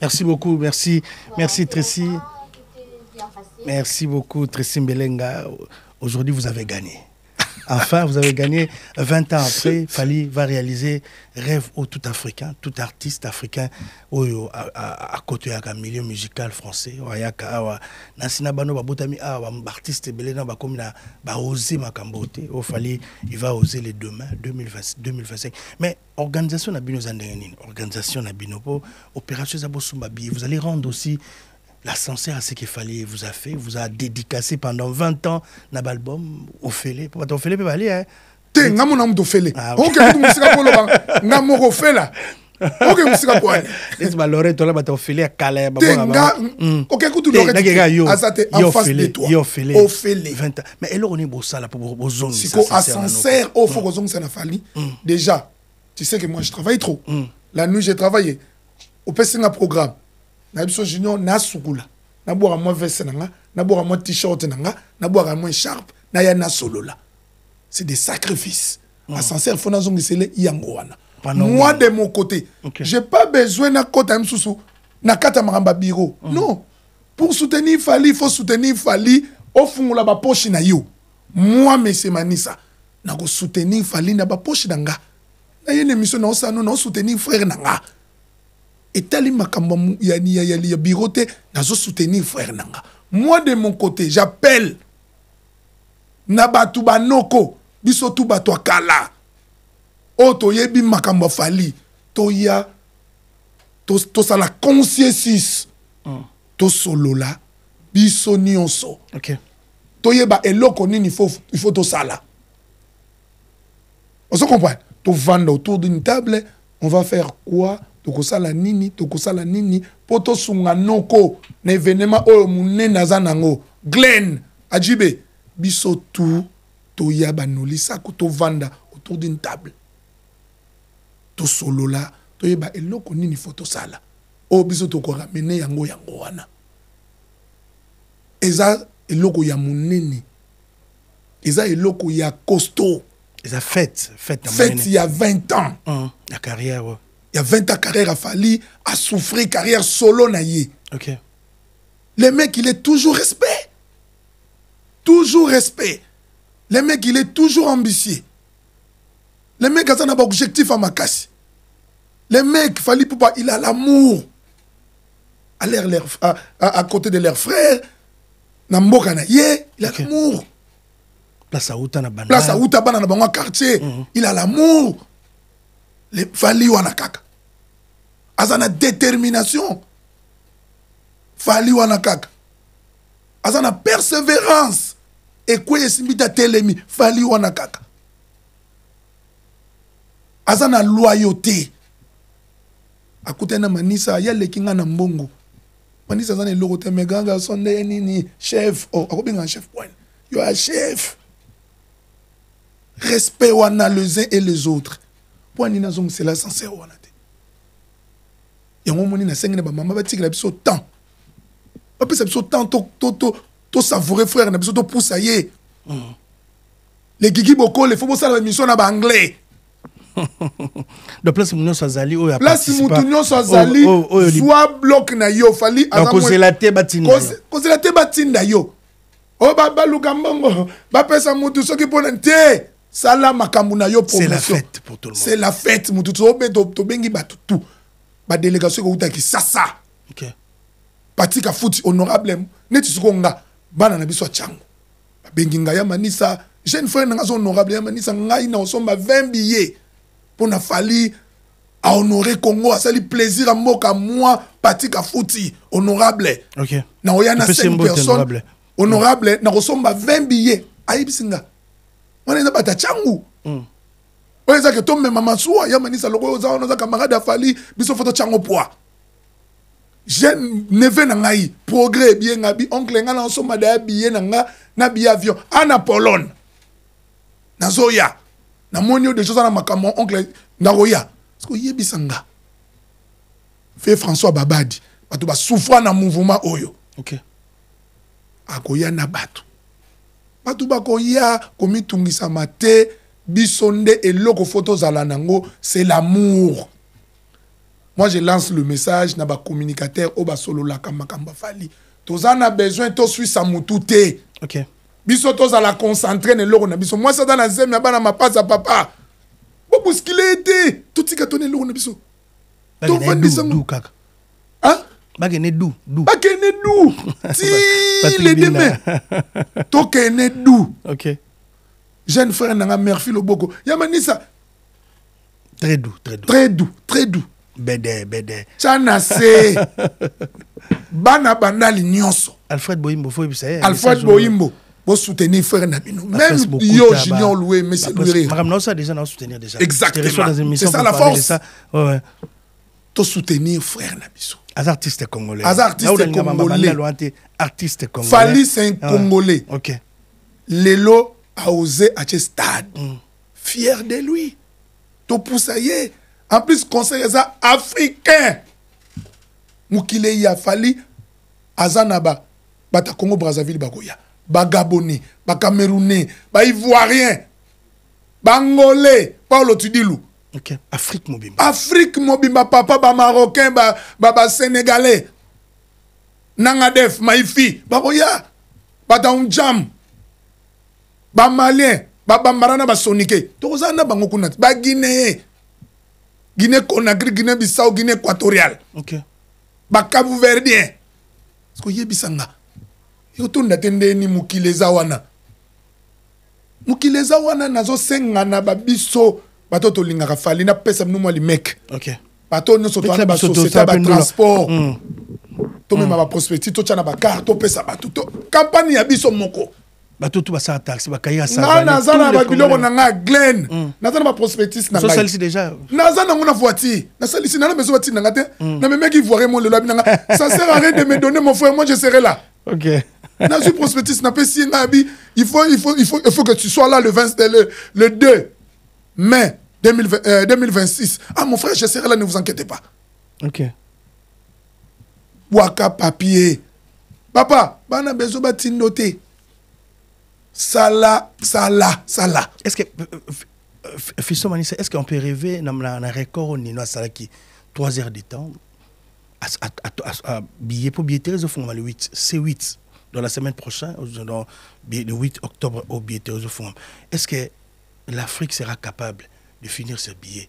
Merci beaucoup, merci Tracy. Merci beaucoup Tracy Mbelenga. Aujourd'hui vous avez gagné. Enfin, vous avez gagné 20 ans après. Fali va réaliser rêve au tout africain, tout artiste africain à côté d'un milieu musical français. Nasina bano babotami artiste belena ba comme na ba oser makambote. Fali il va oser les demain 2025. Mais organisation na bino zandengenine, organisation na bino po opération za bosumba bi. Vous allez rendre aussi L'ascenseur à ce qu'il fallait vous a fait, vous a dédicacé pendant 20 ans dans l'album Ophélie. Pour pas Ophélie peut aller hein. Te ngamo na mto Ophélie. OK, tu musika ko loba ngamo Ophélie. OK, musika ko ani. Est-ce que Loreto là ba Ophélie à Calais ba OK, écoute Loreto. Azate en face de toi. Ophélie. 20 ans. Mais elle on est beau ça là pour zone. Si ko ascenseur au faut que zone ça na fali. Déjà, tu sais que moi je travaille trop. La nuit j'ai travaillé. Au PC un programme. Na biso junior na sukula. Na boire moi veste nanga, na boire moi t-shirt nanga, na boire moi sharp, na ya na solo là. C'est des sacrifices. Ascenseur faut na zongi sele yango wana. Moi de mon côté, j'ai pas besoin na kota msusu na kata maramba bureau. Non. Pour soutenir Fali, il faut soutenir Fali au fungula ba poche na yo. Moi monsieur Manisa, na go soutenir Fali na ba poche nanga. Na yene mission na osano na soutenir frère nanga. Et tali makambo ya bureau te na zo soutenir frère nanga. Moi de mon côté, j'appelle na batu banoko biso tu batu akala. O to yebi makambo Fali to ya to sala conscience to solo la biso nyonso. OK. To yeba eloko nini il faut to sala. On se comprend. To vendre autour d'une table, on va faire quoi? Tokosala nini poto sunga noko na événement oyo munene zanango Glenn Ajibe biso tout to yaba nolisa ko to vanda autour d'une table to solo la to yeba eloko nini photo sala o biso to ko ramener yango wana eza eloko ya munene eza eloko ya costaud eza fête il y a 20 ans la carrière ouais. Il y a 20 ans carrière à Fali, a souffert carrière solo naïe. OK. Le mec, il est toujours respect. Toujours respect. Le mec, il est toujours ambitieux. Le mec, il a un objectif à ma casse. Le mec, Fali Poupa, il a l'amour. À côté de leurs frères, Namboka naïe, il a l'amour. Place à Outa na Bana. Place à Outa Bana na Bangwa quartier. Il a l'amour. Le Fali wana kaka azana détermination Fali wana kaka azana persévérance et quoi esimbita telemi Fali wana kaka azana loyauté akutena Manisa ya lekinga na mbongo Manisa azana loyauté meganga sonde nini chef oh akobinga chef point yo a chef respect wana les uns et les autres. C'est la sincère. Et on m'a dit que maman va tirer le temps. Après ça temps to savourer frère na biso to poussailler. Les gigi boko les faut ça la mission na anglais. De place Mounio Sazali o ya place Mounio Sazali soit bloc na yo Fali cause la te batinda. Cause la te batinda yo. O baba lukambongo ba pesa mutu soki ponante. Sala makamuna yo promotion. C'est la fête pour tout le monde. C'est la fête mutu to bengi batutu. Ba délégation ko utaki sasa. OK. Patika foot honorable neti sukonga bana na biso chango. Ba bengi ngaya Manisa jeune frère nga honorable ya Manisa ngai na osomba 20 billets pour na Fali à honorer Congo, ça lui plaisir à moka moi Patika Fouti honorable. OK. Na oyana 5 personnes honorable na osomba 20 billets ayibisinga. On est pas changu. On est que tombe maman soua ya Manisa loko za on za camarade Fali biso photo chango poa. Jeune neve na ngai progrès bien ngabi oncle nga na osomba da billet na nga na billet avion ana Pologne. Na zoya. Na monio de choses na makamon oncle ngaroya. Parce que yebisanga. Fait François Babadi. Batu ba souffra na mouvement oyo. OK. Akoya na batu. Batu bakoya komitungisa mate bisonde et loko photos à nango, c'est l'amour. Moi je lance le message na ba communicateur o ba solo la kamakamba Fali. Tozana besoin to suis sa mutute. OK. Biso toza la concentrer ne loko na biso. Moi ça dans la zeme bana ma passe à papa. Bobo ce qu'il était. Tout tika tonne loko na biso. To vandisango kaka. Hein? Bagene dou. Bagene dou. Si les demain. Tokene dou. OK. Jeune frère nanga Murphy Loboko. Yamanisa très doux. Bede. Tchana se. Bana bandali nyonso. Alfred Boyimbo, faut y savoir. Alfred Boyimbo. Pour soutenir frère Nabino. Même Yo Junior Loué, mais c'est Loué. Madame Nossa déjà nous soutenir déjà. Exactement. C'est ça la force. Ouais. To soutenir frère Nabiso. Az artiste congolais. Az artiste congolais. Artiste congolais. Fali c'est un Congolais. OK. Lelo a osé à ce stade. Fier de lui. To poussaye. En plus conseil ça africain. Mukile ya Fali Azanaba. Bata Congo Brazzaville bagoya. Ba Gabonais, ba Camerounais, ba Ivoirien, ba Angolais, Paulo Tudilou. OK. Afrique Mobimba. Afrique Mobimba, papa, ba Marocain, ba Sénégalais. Nangadef, Maïfi, ba Roya, ba Daounjam, ba Malien, ba Bambarana, ba Sonike. Tozana ba Ngokunat, ba Guinée. Guinée Conakry, Guinée Bissau, Guinée équatoriale. OK. Ba Cabo-Verdien. Est-ce que yebisanga? Yotunda tende ni mukileza wana. Mukileza wana nazo senga na babiso batoto lingaka Fali na pesa mnumwa li mek. OK. Bato nyoso to ba société ba transport. To mema ba prospective to chana ba carte to pesa batuto. Campagne ya biso moko. Bato tu ba sa taxi ba kaya sa. Na nazana ba biloko na nga Glen. Nazana ba prospective na nga. So salisi déjà. Nazana ngona voiture. Na salisi na besoin voiture na nga te. Na me mec ivoirien mo le lobi na nga. Ça sert à rien de me donner mon frère, moi je serai là. OK. N'a pas prospectus, n'a pas si il faut que tu sois là le 2 mai 2026. Ah mon frère, je serai là, ne vous inquiétez pas. OK. Waka papier. Papa, on a besoin de noter. Sala. Est-ce que Fisson Manissa, est-ce qu'on peut rêver dans un record au Nino Salaki 3 heures de temps à billet pour billetterie au fond le 8 C8 dans la semaine prochaine dans le 8 octobre au billetterie au fond. Est-ce que l'Afrique sera capable de finir ce billet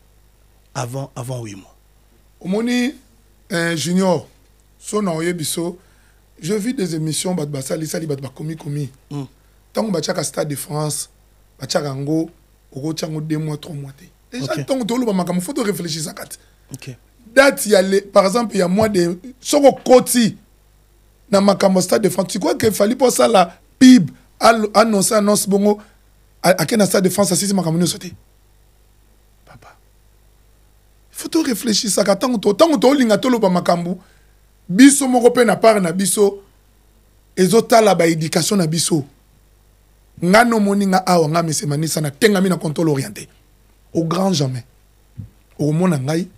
avant 8 mois? Omoni Junior son oyebiso, je vis des émissions bat basali sali bat komi tant que bachaka Stade de France bachaka ngo oko chango 2 mois 3 mois déjà tant que tolo ba makam faut réfléchir ça kat. OK. Date y a par exemple il y a moins de soko koti na makam Stade de France, tu crois qu'il fallait pour ça la PIB annonce bongo à quel Stade de France assisi makam no sauté. Papa. Il faut tout réfléchir ça kat tant que linga tolo ba makambu biso moko pe na part na biso ezotala ba éducation na biso. Ngano moninga awa nga mesemanisa na tenga mina contrôle orienté. Au grand jamais. Au mona ngai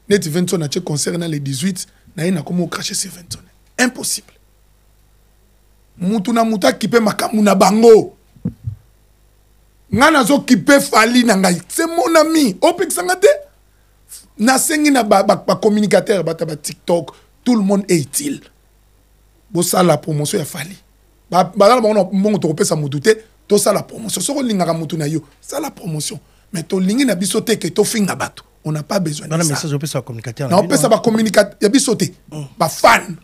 net 20 na che concert na le 18 na ina komo cracher ces 20. Impossible. Mutu na muta kipe makamu na bango. Ngana zo kipe Fali na ngai. C'est mon ami. Opik sangate. Na sengi na ba communicateur ba TikTok. Tout le monde est utile. Bo ça la promotion ya Fali. Ba la bon to pesa mutute, to ça la promotion. So linga mutu na yo, ça la promotion. Mais to lingi na bisote que to finga bato. On n'a pas besoin de ça. Non, mais ça je peux ça communicateur. Non, on peut ça ba communicateur, ya bisote. Ba fan.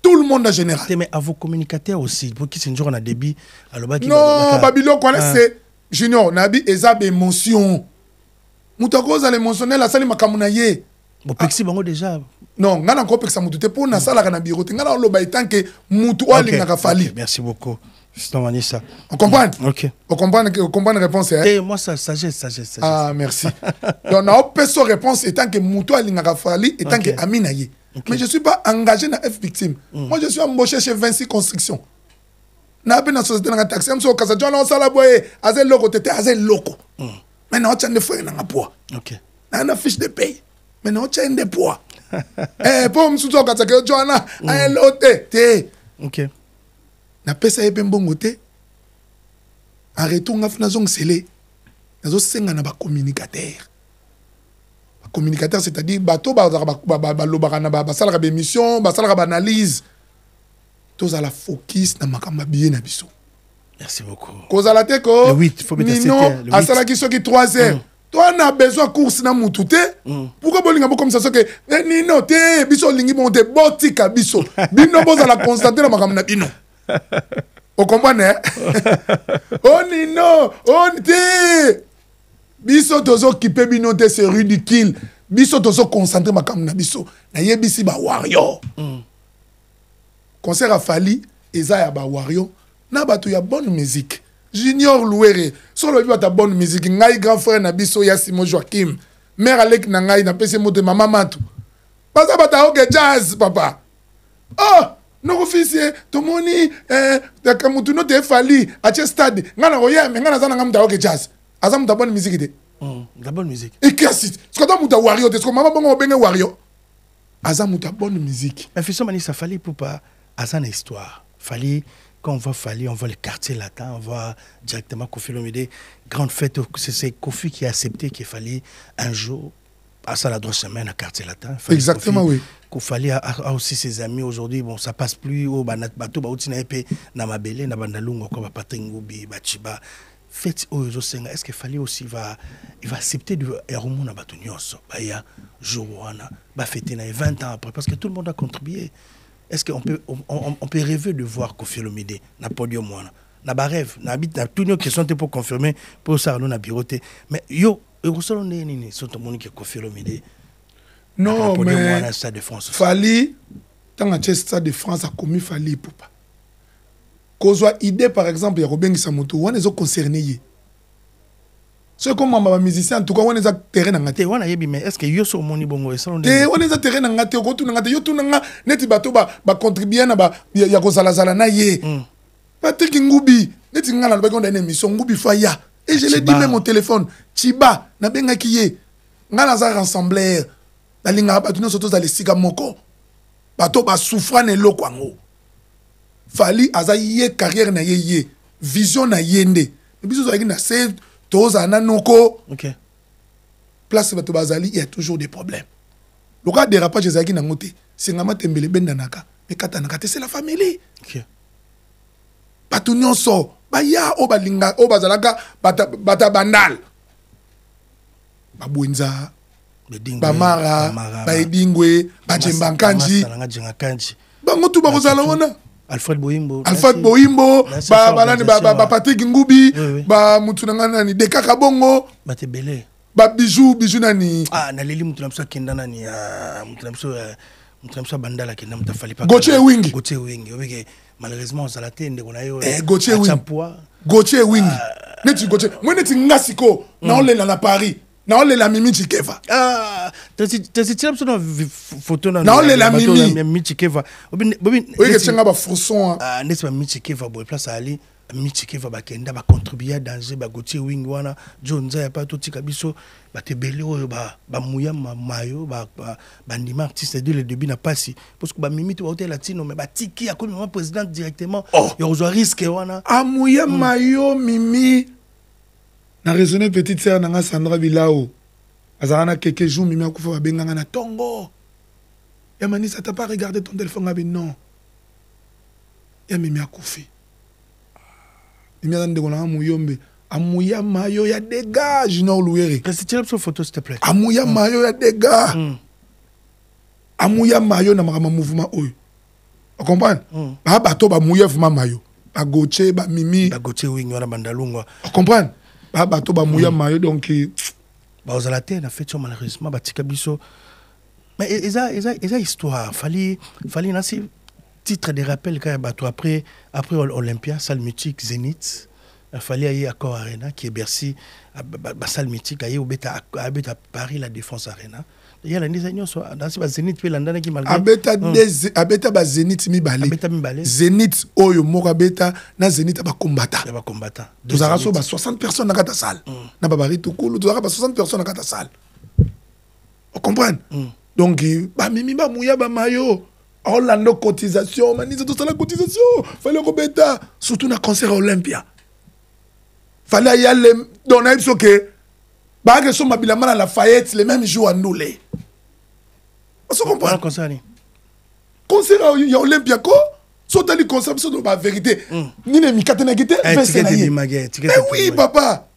Tout le monde en général. Mais à vos communicateurs aussi, pour qui c'est une journée à débit, alors bah qui non, Babylon quoi c'est Junior, nabi ezab émotion. Mutu ko za l'émotionnel la sali makamuna ye. Bon pexi bango déjà. Non, ngana ko peksa mutu te pour na sala kana biro te ngana lo ba itanke mutu ali ngaka Fali. Merci beaucoup. C'est Manissa. On comprend? OK. On comprend la réponse hein? Et moi ça sagesse. Ah merci. Donc na opeso réponse étant que mutu ali ngaka Fali étant que Amina ye. Mais je suis pas engagé dans F victime. Moi je suis embauché chez Vinci Construction. Na be na société na taxi am so kasa jona sala boye azel loko tete azel loko. Mais na ochande fo na poids. OK. Na fiche de paye. Mais na ochande poids. Pour me soutenir quand que Joanna a l'autre té. OK. Na pesa ebe mbongo te. Arrêtons ngafna zong sele. Nazo senga na ba communicateur. Ba communicateur c'est-à-dire bato ba lobaka na ba sala ba émission, ba sala ba analyse. Tous à la focus na makamba bien na biso. Merci beaucoup. Koza la te ko. Le 8, faut mettre 7 heures. À sala ki soki 3 heures. Toi, on a besoin de course na mutute. Pourquoi bolinga comme ça que Nino te biso lingi monte botika biso. Bino boza la constater na makamna bino. Vous comprenez? Oh Nino, on te biso tozo kipe bino te c'est ridicule. biso tozo concentrer makambo na biso na yebisi ba Wario concert a Fally eza ya ba Wario na bato ya bonne musique Junior Louere solo bi ta bonne musique ngai grand frère na biso ya Simo Joachim mère Alek na ngai na pese moto mama Matu basa bata oke jazz papa oh no officier to moni de kamutu no te Fally a che stade ngana roya me ngana zana ngamta oke jazz azamu ta bonne musique de la bonne musique et qu'est-ce que tu muta Wario est-ce que maman bongo benga Wario azamu ta bonne musique mais fils mani ça Fally pour pas azana histoire Fally quand on voit Fally, on voit le quartier latin, on voit directement Kofi Olomide, grande fête, c'est Kofi qui a accepté qu'il fallait un jour, à ça la droite semaine, à quartier latin. Exactement, Kofi, oui. Kofi a aussi ses amis aujourd'hui, bon, ça passe plus au bateau, Namabele, Nabandalungo, comme Patrick Ngoubi, Bachiba. Fête au Senga, est-ce qu'il fallait aussi il va accepter de remonter na bateau nyonso, il y a jour va fêter 20 ans après, parce que tout le monde a contribué. Est-ce qu'on peut, on peut rêver de voir Kofi Olomide na podium moi na ba rêve na habite na toutes nos questions pour confirmer pour ça nous na biroté mais yo solo nini sont tout monde qui Kofi Olomide non mais na Stade de France Fally tant à Stade de France a commis Fally pour pas kozwa idée par exemple ya robengisa moto wana zo concerné c'est comme un musicien en tout cas on est à terrain na ngate wana yebi mais est-ce que yo so moni bongo et salon te on est à terrain na ngate ko tu na ngate yo tu na neti bato ba contribuer na ba ya ko zala na ye Patrick Ngoubi neti ngala ba ko ndane émission Ngoubi faya et je l'ai dit même au téléphone Chiba na benga kiye ngala za rassembler na linga ba tu no soto za le sika moko bato ba souffra ne lokwango Fally azaye carrière na ye vision na yende biso zo na c'est Tozana noko. Ok. Place bato bazali, il y a toujours des problèmes. Le cas des rapages zaki na ngote, c'est ngama tembele bendanaka, mais katanaka c'est la famille. Ok. Bato nyonso, ba ya o balinga o bazalaka bata bandal. Babwenza, Bamara, Baebingwe, Bajembankanji. Bango tu bakozala wana. Alfred Boimbo, Patrick Ngoubi, Moutunanga ni Dekaka Bongo, Batebele, Bijou nani. Ah, na leli Moutunamso Kendana ni Moutunamso Bandala Kendam Tafali pas. Gauthier Wing. Gauthier Wing, oui, malheureusement ça la tende qu'on a eu. Gauthier Wing. Gauthier Wing. Neti Gauthier. Moi neti ngasiko na on na Paris. Na on la Mimi Chikeva. Ah, t'as tiré sur photo na on la Mimi Chikeva. Oui, que tu as ba frousson. Ah, n'est-ce pas Mimi Chikeva boy place ali Mimi Chikeva ba kenda ba contribuer à danger ba Gauthier Wing wana John za ya pas tout tika biso ba tebele ba muya mayo ba bandima artiste de le début n'a pas si parce que ba Mimi to hôtel latino mais ba tiki a comme président directement il y a risque wana amuya mayo Mimi na raisonné petite sœur nanga Sandra Bilao azana quelques jours Mimi akufa ba benganga na tongo ya mani ça t'a pas regardé ton téléphone ngabi non ya Mimi akufi Mimi azande kona muyombe amuya mayo ya dégâts Junior Louere reste sur photo s'il te plaît amuya mayo ya dégâts amuya mayo na makama mouvement oyo tu comprends ba bato ba muya vuma mayo ba Gauthier ba Mimi ba Gauthier Wing wana bandalungwa tu comprends ba bato ba muya mayo donc ba ozalate na fait malheureusement ba tika biso mais eza histoire Fally nasi titre de rappel quand bato après Olympia salle mythique Zénith Fally aye Accor Arena qui est Bercy salle mythique aye obeta Paris la Défense Arena il y a la nizanyo so dans ce Zénith pe landana qui malgré abeta ba Zénith mibale Zénith oyo moko abeta na Zénith ba combattant tous araso ba 60 personnes na kata salle na babari to kulu tous ba 60 personnes na kata salle on comprend donc ba Mimi ba muya ba mayo Orlando cotisation manisa tout ça la cotisation fallait robeta surtout na concert Olympia fallait y aller donner ce que bah que son mabilama la Lafayette les mêmes jours à nous les on se comprend concert il y a Olympia ko soit ali concert sur la vérité ni ne mikatena gite oui papa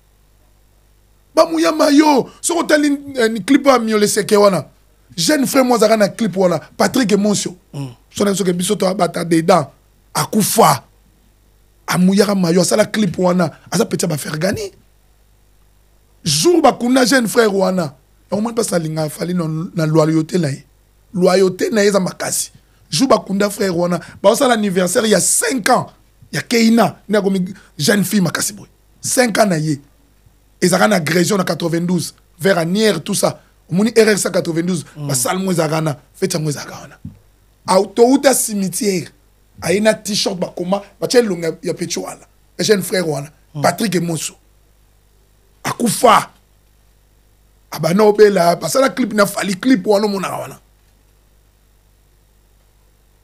ba muya mayo so tali ni clip a miolé sekewana jeune frère moi zaka na clip wana Patrick Emoncio so na so ke biso to abata dedans akufa amuyaka mayo sala clip wana asa petit ba faire gagner jour ba kuna jeune frère wana au moins pas linga fali na loyauté na ye loyauté na ye za makasi jou bakunda frère wana ba ça l'anniversaire il y a 5 ans il y a Keina na comme jeune fille makasi boy 5 ans na ye ezaka na agression na 92 vers Anière tout ça moni RR 92 ba salmo ezaka fete ngo ezaka wana autouta cimetière aina t-shirt ba koma ba tchelunga ya pechuala jeune frère wana Patrick Emoso akufa abana obela pasala clip na fali clip wana mona wana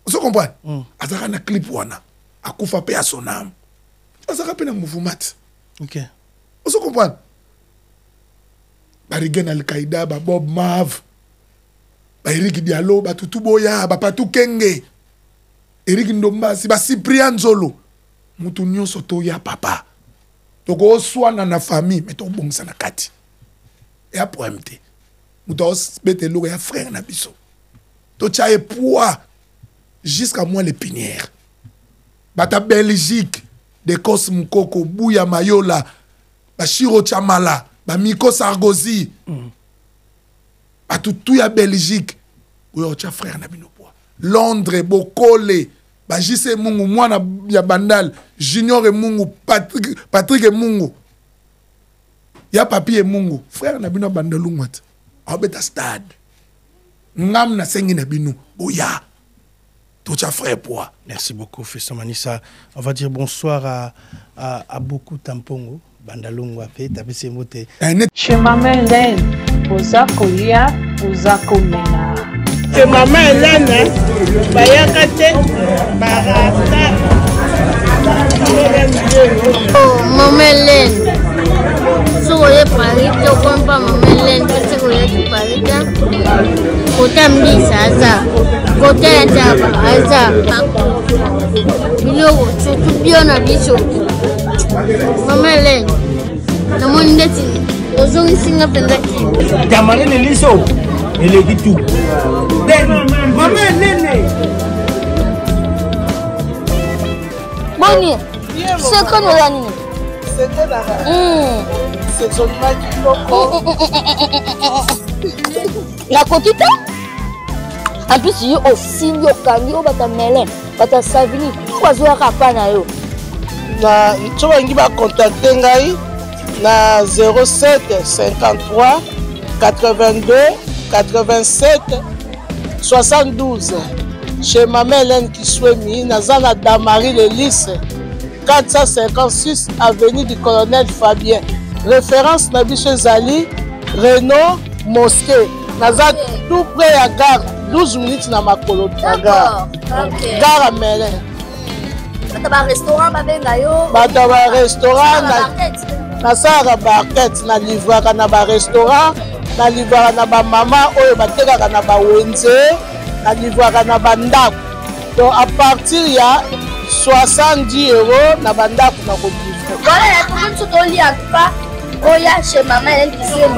vous comprenez azaka na clip wana akufa pe asonam azaka pe na mouvement OK vous comprenez barigena al-Qaïda ba Bob Mav ba Eric Diallo ba Tutu Boya ba Patu Kenge Eric Ndombasi ba Cyprien Zolo mutu nyonso to ya papa toko swana na famille mais to bongisa na kati et après MT mutu bete lo ya frère na biso to chae poids jusqu'à moi les pinières bata Belgique de Cosmukoko Bouya Mayola ba Shiro Chamala ba Miko Sargozi ba tout ya Belgique ou ya frère na bino poids Londres Bokole ba Jise Mungu mwana ya Bandal Junior et Mungu Patrick et Mungu ya Papi et Mungu frère na bino Bandalu ngwat abeta stade ngam na sengi na bino boya tout ya frère poids. Merci beaucoup Fiston Manissa. On va dire bonsoir à beaucoup Tampongo Bandalungu ape tapese mote chez maman Hélène oza kolia oza komela que maman Hélène bayaka te barata oh maman Hélène sokoye Paris te okompa maman Hélène te sokoye Paris te kota mbisa aza kota ya njaba aza biloko surtout bio na biso maman Hélène namoni ndeti ozongisinga mpenza kimi tamanene liso eleki tu maman Hélène boni secret noza nini secret nanga c'est son image kitoko la kotita en plus yo osimbi okangi o bata Hélène bata Savini ozoyaka pa na yo na so bangi bacontacte ngai na 07 53 82 87 72 chez Maman Hélène Kiswemi naza na Damari Lelice 456 avenue du Colonel Fabien référence na biso ezali Renault Mosquée naza tout près ya gare 12 minutes na makolo ya gare gare Mélène bata ba restaurant babenga yo bata ba restaurant nasalaka barquette na livraka na ba restaurant na livraka na ba mama oyo batekaka na ba wenze na livraka na ba ndako donc à partir ya 70 € na ba ndako na kolivre voilà la commande tout oli en tout cas oya chez Maman Hélène Kiswemi.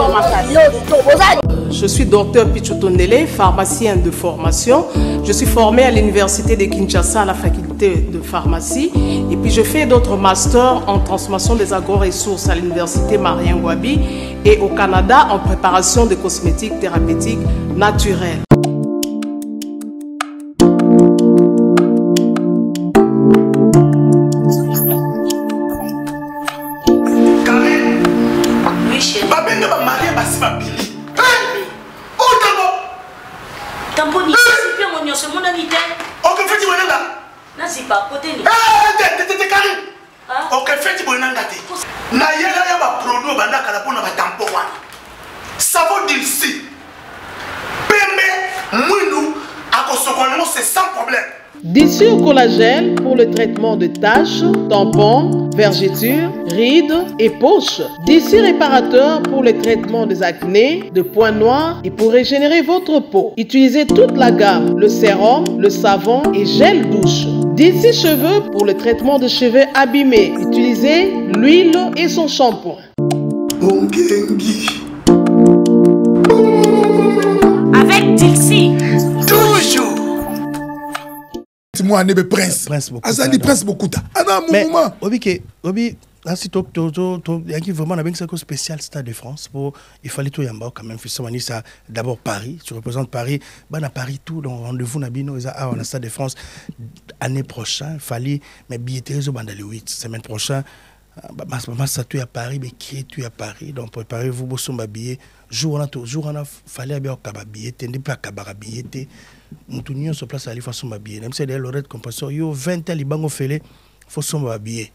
Je suis docteur Pichotondele, pharmacien de formation. Je suis formé à l'université de Kinshasa à la faculté de pharmacie. Et puis je fais d'autres masters en transformation des agro-ressources à l'université Marien Ngouabi et au Canada en préparation de cosmétiques thérapeutiques naturelles. Tamponi, c'est bien mon nom, c'est mon ami. Ok, fais-tu mon nom. Non, c'est pas côté. T'es carré. Ok, fais-tu mon nom. Na yela ya ba produit banda kala pona ba tampo wana. Savon d'ici. Pembe, mounou, akosokono c'est sans problème. D'ici au collagène pour le traitement de taches, tampons, vergetures, rides et poches. D'ici réparateur pour le traitement des acnés, de points noirs et pour régénérer votre peau. Utilisez toute la gamme, le sérum, le savon et gel douche. D'ici cheveux pour le traitement de cheveux abîmés. Utilisez l'huile et son shampoing. Avec Dixie. Toujours. Moi, on est prince. Azali prince beaucoup. Mais Obi Là, si tu as vraiment un spécial Stade de France, il fallait tout y avoir quand même. Ça d'abord Paris, tu représentes Paris. Ben à Paris tout, donc rendez-vous Nabino, on a Stade de France année prochaine. Il fallait mais billetterie au bandal 8 semaine prochaine. Maman ça tu à Paris, mais qui est tu à Paris? Donc préparez-vous pour son billet. Jour on a fallait bien au billet, t'es pas à billet. Nous tenions sur place à aller faire son billet. Même si c'est l'oreille de compensation, yo 20 ans les banques fait faut son billet.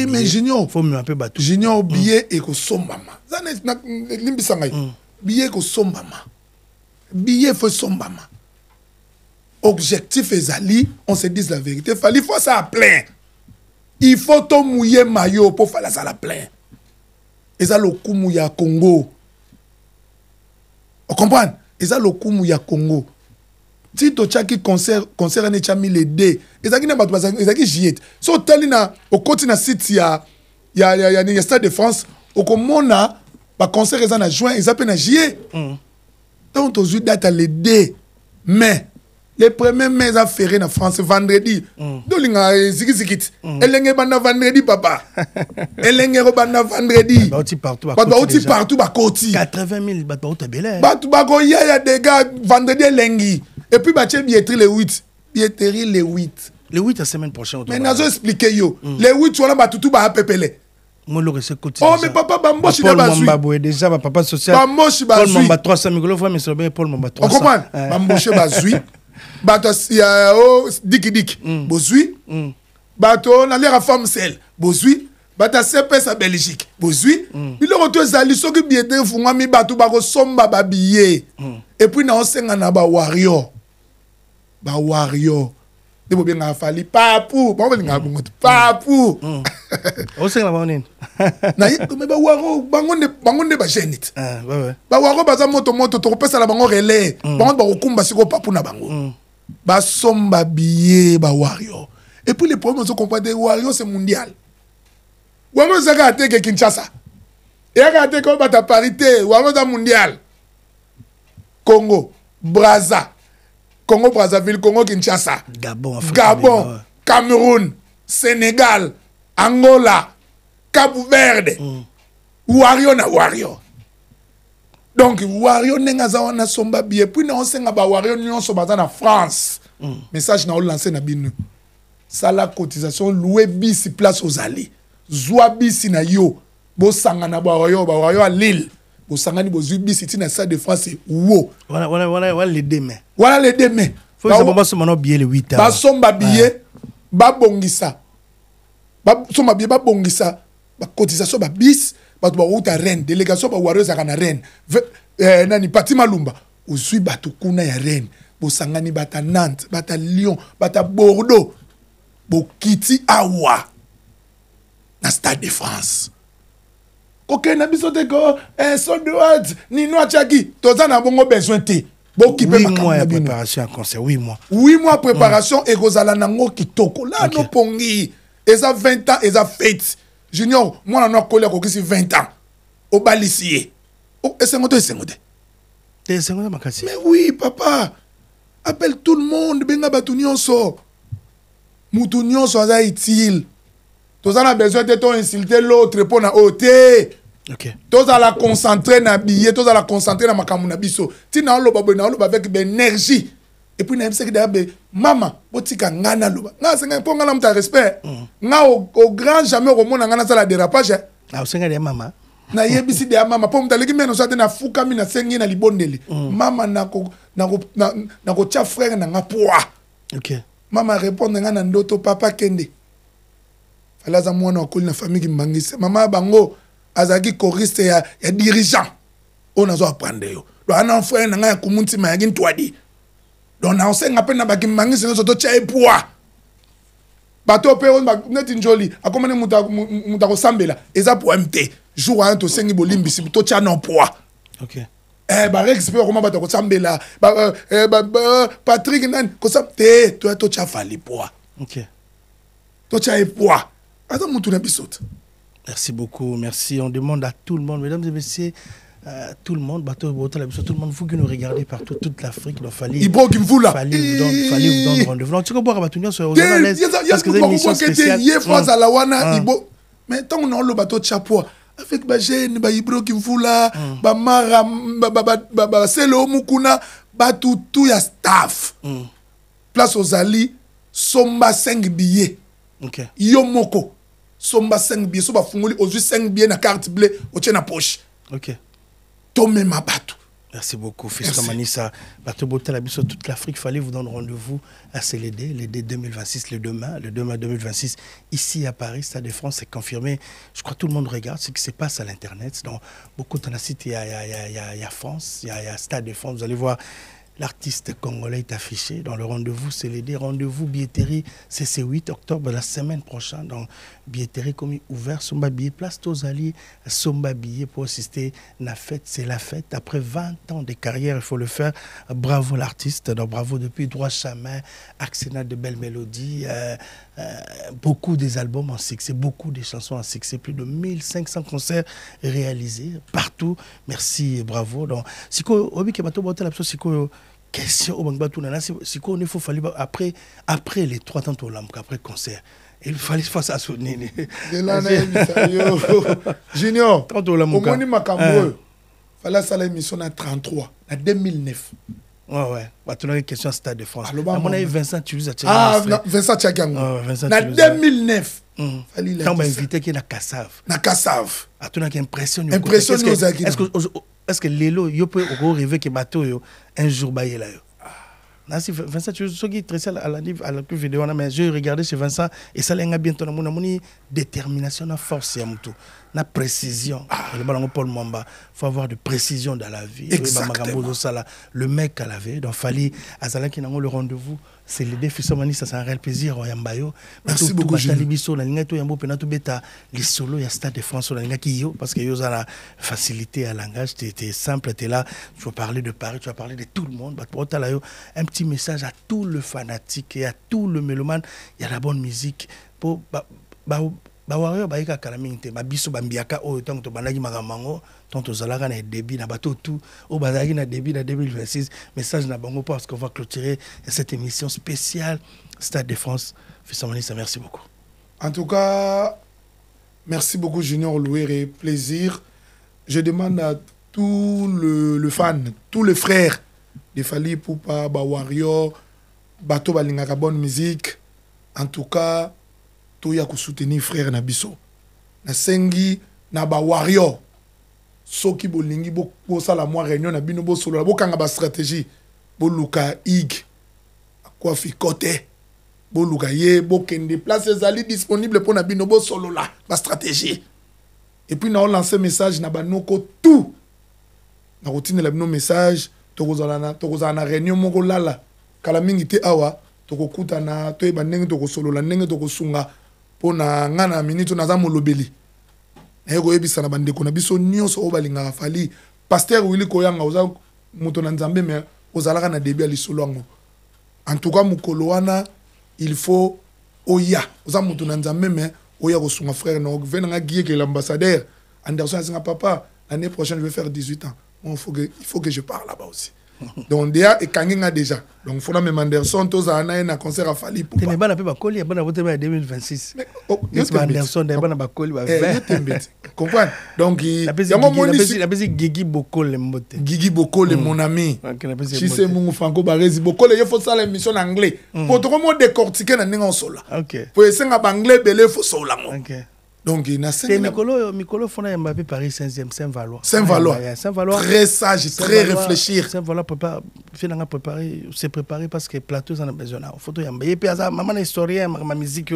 Mais junior, faut me un peu battre. Junior billet et que sombama. Ça n'est limbisanga. Billet que sombama. Billet faut sombama. Objectif ezali, on se dit la vérité. Il faut ça à plein. Il faut tout mouiller maillot pour faire ça à plein. Et ça le coup mouilla Congo. On comprend? Et ça le coup mouilla Congo. Si tu as un concert en Echami les dés, et ça qui n'a pas de giet. So talina au côté na site il y a Stade de France, au comona ba concert en juin, ils appellent na giet. Donc aujourd'hui date les dés. Mais les premiers mai à faire en France vendredi. Dolinga zikizikit. Elenge banda vendredi papa. Elenge banda vendredi. Ba outi partout ba côté. 80 000 ba outa belé. Ba go ya des gars vendredi elengi. Et puis, bah, billetterie les 8. Billetterie les 8. Les 8 la semaine prochaine. Mais nous expliqué yo. Les 8, tu vois, tout va pépélé. Moi, le reste côté. Oh, mais papa, Bamboshi Paul Mambaboué, déjà, papa social. Bamboshi Paul Mamba 300 000 mais c'est bien Paul Mamba 300. On comprend? Bamboshi Bazui. Bato, il y a Dik. Bozui. Bato, on a l'air à femme celle. Bozui. Bata CPS à Belgique. Bozui. Il a retrouvé Zali, ce qui billetterie, Fungami, Bato, Bago, Somba, Babillet. Et puis, on s'en a ba Wario. Ba Wario. De bien a fallu papou. Bon nga bongo papou. O senga ba nini? Na mais ba Wario bangonde ba genit. Ouais. Ba Wario ba za moto to pesa la bango relais. Bango ba okumba siko papou na bango. Ba somba billet ba Wario. Et puis les problèmes on comprend des Wario c'est mondial. Wario zaka ateke Kinshasa. Et ateke ko bata parité, Wario za mondial. Congo, Congo-Brazzaville, Congo-Kinshasa, Gabon, Cameroun, Sénégal, Angola, Cap-Verde, Wario na Wario. Donc, Wario n'est pas somba billet. Puis, on sait que Wario n'est pas en France. Message n'a pas lancé na binu. Ça la cotisation, loué bis place aux allées. Zoua bis na yo. Bo sangana Wario à Lille. Bo sangani bo zubi siti na Stade de France wo. Voilà les deux mains. Voilà les deux mains. Faut que ça pas seulement billet le 8 ans. Ba somba billet ba bongisa. Ba somba billet ba bongisa. Ba cotisation ba bis ba to ba uta Rennes, délégation ba Wario za kana Rennes. Nani Pati Malumba. Uzui batu kuna ya Rennes. Bo sangani bata Nantes, bata Lyon, bata Bordeaux. Bo kiti awa. Na Stade de France. Ok, na biso te ko son droit ni no achaki toza na bongo besoin te bo kipe makambo 8 mois de préparation à concert 8 mois 8 mois préparation et kozala nango kitoko là no pongi eza 20 ans eza fête junior moi na kolia ko kisi 20 ans au balisier o esengote makasi mais oui papa appelle tout le monde benga batu nyonso mutu nyonso aza utile. Tous a besoin de insulter l'autre pour na ôter. OK. Tous à la concentrer na billet, tous à la concentrer na makamu na biso. Ti na lo babo na lo avec énergie. Et puis na mse que maman, botika ngana lo. Na senga pour ngana mta respect. Na au grand jamais au monde ngana ça la dérapage. Na o senga de maman. Na yebisi de maman pour mta leki meno ça na fuka mi na sengi na libondeli. Maman na ko tia frère na ngapoa. OK. Maman répondre ngana ndoto papa kende. Alaza mwana okoli na famille qui mangise mama bango azaki choriste ya dirigeant on azo apprendre yo lo ana frère na nga kumunti ma yaki ntwadi donc na osenga pe na baki mangise no to cha epoa bato pe on neti njoli akomane muta ko sambela eza pour MT jour a to sengi bolimbisi to cha no poa. OK. Ba expert comment bato ko sambela Patrick nan ko sapte to cha fali poa. OK. To cha epoa. Merci beaucoup, merci. On demande à tout le monde, mesdames et messieurs, tout le monde, tout le monde, vous qui nous regardez partout, toute l'Afrique, il fallait vous donner rendez-vous. Tu peux boire à Batunia sur parce que c'est une émission spéciale. mais tant on a le bateau de chapeau avec ba jeune ba Ibro Kimfula ba Mara ba Selo Mukuna ba tout ya staff place aux Ali somba 5 billets yo moko somba 5 billets so ba fungoli aux 5 billets na carte bleue au tient na poche tomé ma bateau. Merci beaucoup, Fiston Manissa. Bateau Botel, toute l'Afrique, fallait vous donner rendez-vous à CLD, l'été 2026, le 2 mai 2026, ici à Paris, Stade de France, c'est confirmé. Je crois que tout le monde regarde ce qui se passe à l'Internet. Donc, beaucoup de sites, il y a France, il y a Stade de France, vous allez voir. L'artiste congolais est affiché dans le rendez-vous CLD, rendez-vous billetterie, c'est ce 8 octobre, la semaine prochaine. Donc, billetterie comme ouvert, Somba billet, place Tozali, Somba billet pour assister à la fête, c'est la fête. Après 20 ans de carrière, il faut le faire. Bravo l'artiste, donc bravo depuis Droit Chemin, Axena de belles mélodies, beaucoup des albums en succès, beaucoup des chansons en succès, plus de 1500 concerts réalisés partout. Merci et bravo. Donc, si vous avez question au Bangba Tounana, c'est qu'on il faut falloir après les 3 temps au lamp, après concert. Il fallait faire ça sonner. Junior, au Moni Makambo, fallait ça l'émission en 33, en 2009. Ouais. Tu as une question à Stade de France. À mon avis, Vincent Toulouse a tiré. Vincent Tchagango. En 2009. Quand on m'a invité qui est na Kassav. Na Kassav. Tu as une impression. Est-ce que Lélo, il peut rêver que bateau un jour bailler là? Vincent, tu sais qui est très à la vidéo, mais j'ai regardé chez Vincent et ça l'a bientôt une détermination, une force, une précision. Le ballon Paul Mamba, faut avoir de précision dans la vie. Exactement. Le mec à la veille, donc fallait à Zala qui n'a le rendez-vous. C'est le défi Somani, ça c'est un réel plaisir. Merci beaucoup. Les solos, il y a Stade de France, parce que y a la facilité à langage, tu es simple, tu es là, tu vas parler de Paris, tu vas parler de tout le monde. Un petit message à tout le fanatique et à tout le mélomane. Il y a la bonne musique. Pour Bawario Baïka Kalaminte, Babiso Bambiaka, autant que Banagi Magamango, tant aux Zalaga na débit, na bateau tout, au Bazagi na débit, na 2026. Message na Bango parce qu'on va clôturer cette émission spéciale Stade de France. Fiston Manissa, merci beaucoup. En tout cas, merci beaucoup Junior Louéré, plaisir. Je demande à tout le fan, tous les frères de Fali Poupa, Bawario, Bato Balingaka bonne musique. En tout cas, toya ko soutenir frère na biso na sengi na ba warrior soki bolingi bo sala moi réunion na bino bo solo bo kanga ba stratégie bo luka ig quoi fi côté bo luka ye bo kende place ezali disponible pour na bino bo solo la ba stratégie et puis na on lancer message na ba noko tout na routine la bino message to kozala na réunion moko lala kala mingi te awa to kokuta na to eba ndenge to solo la ndenge to sunga pona ngana minute na za molobeli na yeko yebisa na bandeko na biso nyonso o balinga Fali pasteur Willy Koyanga oza moto na nzambe mais ozalaka na début ali solongo en tout cas mukolo wana il faut oya oza moto na nzambe mais oya ko sunga frère na venanga guier que l'ambassadeur Anderson asinga papa l'année prochaine je vais faire 18 ans bon, il faut que je parle là-bas aussi. Donc déjà et kanginga déjà donc faut même Anderson toza na un concert à Fali pour mais bana pe ba koli bana voter en 2026 mais Anderson de bana ba koli ba comprendre donc il y a mon Gigi Bokole mbote Gigi Bokole mon ami si c'est mon Franco Baresi Bokole il faut ça l'émission en anglais pour tout comment décortiquer na ninga solo OK pour essayer en anglais belé faut solo OK donc il y a Mikolo Fona Mbappé Paris Saint-Valois. Saint-Valois. Très sage, très réfléchir. Saint-Valois s'est préparé parce que plateau en a besoin. Photo Yamba. Et puis maman historien ma musique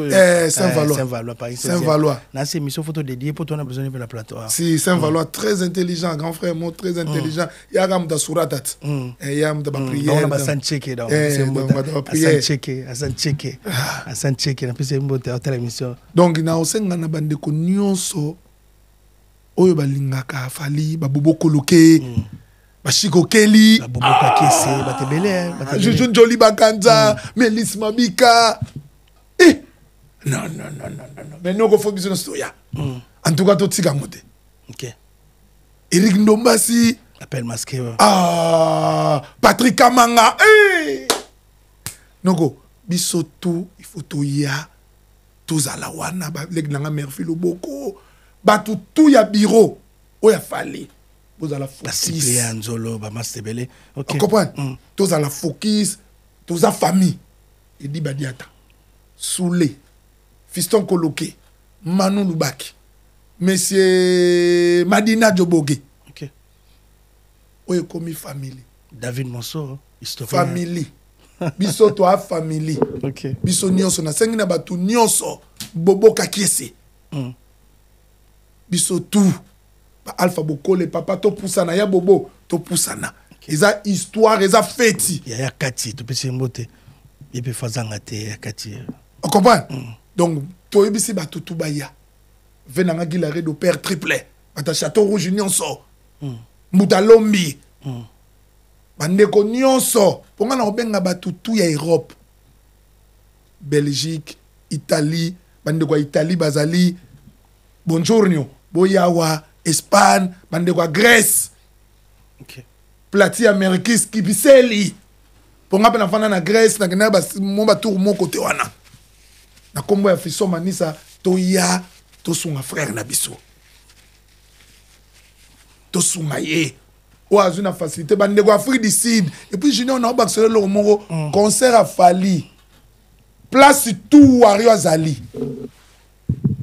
Saint-Valois Paris Saint-Valois. Dans ces émissions photo dédiées pour toi on a besoin de la plateau. Si Saint-Valois très intelligent, grand frère moi très intelligent. Il y a gam da suratat. Et il y a da prière. On a Sancheke donc c'est Sancheke na pese mbote à l'émission. Donc na osenga na bande ko nyonso oyo balingaka Fali babobo koloke bashiko keli babobo kakese batebele Juju Joli Bakanza Melis Mabika non mais non ko faut biso stoya en tout cas to tika mote OK Eric Ndombasi appel masqué Patrick Kamanga noko biso tout il faut toya tozala wana baleki nanga Merfi Loboko bato tout ya bureau oya fali bozala focus ya nzolo ba mastebele OK comprendre tozala focus toza famille et dit badiata Soulé Fiston Koloke Manu Lubaki Monsieur Madina Djoboge OK oyo komi famille David Monso historien famille biso to a famille OK biso nyonso na sengi na batu nyonso boboka kiese biso tout Alpha Bokole papa to pusana ya bobo to pusana eza histoire eza feti ya kati to pesi mbote ipe fazanga te ya kati on comprend donc to yebisi batu tout baya venanga gilare do père triplé bata château rouge nyonso mutalombi bandeko nyonso ponga na obenga batu tout ya Europe Belgique Italie bandeko ya Italie bazali bonjourno boyawa Espagne bandeko ya Grèce OK plati Amerikis kibiseli ponga pe na fana na Grèce na kena ba mo ba tour mon côté wana na kombo ya fiso manisa to ya to sunga frère na biso to sunga ye o azuna facilité bandeko Afrique du Sud et puis junior na ba solo le moko concert a fali place tout wario azali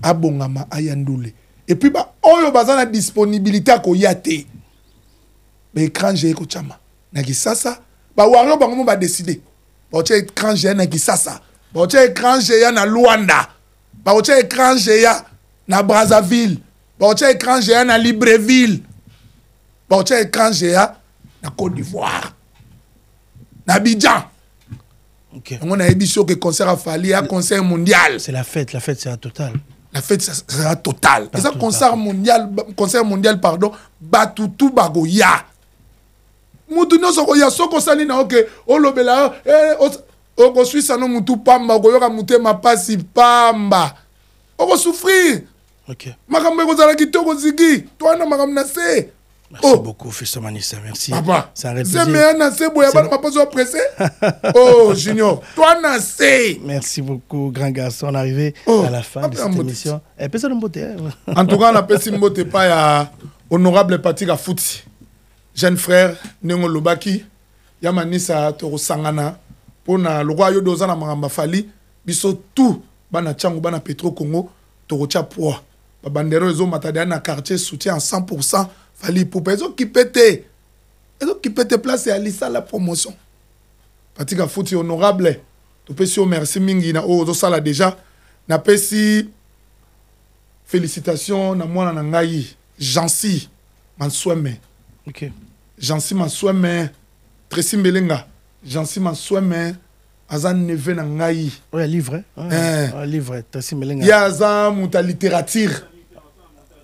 abongama ayandule et puis ba oyo bazana disponibilité ko yate ba écran j'ai ko chama na kisasa ba wario bango ba décider ba oche écran j'ai na kisasa ba oche écran j'ai na Luanda ba oche écran j'ai na Brazzaville ba oche écran j'ai na Libreville ba oche écran j'ai na Côte d'Ivoire na Abidjan. OK on a émission que concert a fallu un concert mondial c'est la fête sera totale. La fête sera totale. Et ça concert mondial pardon, batutu bagoya. Mutu no soko ya soko sali na OK, olobela oko suisa no mutu pamba ko yoka mutema pasi pamba. Oko souffrir. OK. Makambo ekozala kitoko zigi, toi na makambo na se. Merci beaucoup, Fiston Manissa, merci. Papa, c'est un c'est meilleur c'est boya ba pas besoin pressé. Oh, Junior, toi na c'est. Merci beaucoup, grand garçon, on est arrivé à la fin de cette émission. Et personne ne beauté. En tout cas, on a pas simboté pas ya honorable Patika Fouti. Jeune frère Nengo Lobaki, ya Manissa Toro Sangana pour na loi yo doza na mangamba fali, biso tout bana changu bana Petro Congo, Toro cha poa. Ba bandero ezo matade na quartier soutien à 100%. Fali pour personne qui pète place et à la promotion. Patika Fouti honorable. Tu peux si merci mingi na o sala déjà. Na pesi félicitations na mwana na ngai Jansi Mansweme. OK. Jansi Mansweme Tracy Mbelenga. Jansi Mansweme azan neve na ngai. Ouais, livre. Livre Tracy Mbelenga. Ya azan muta littérature.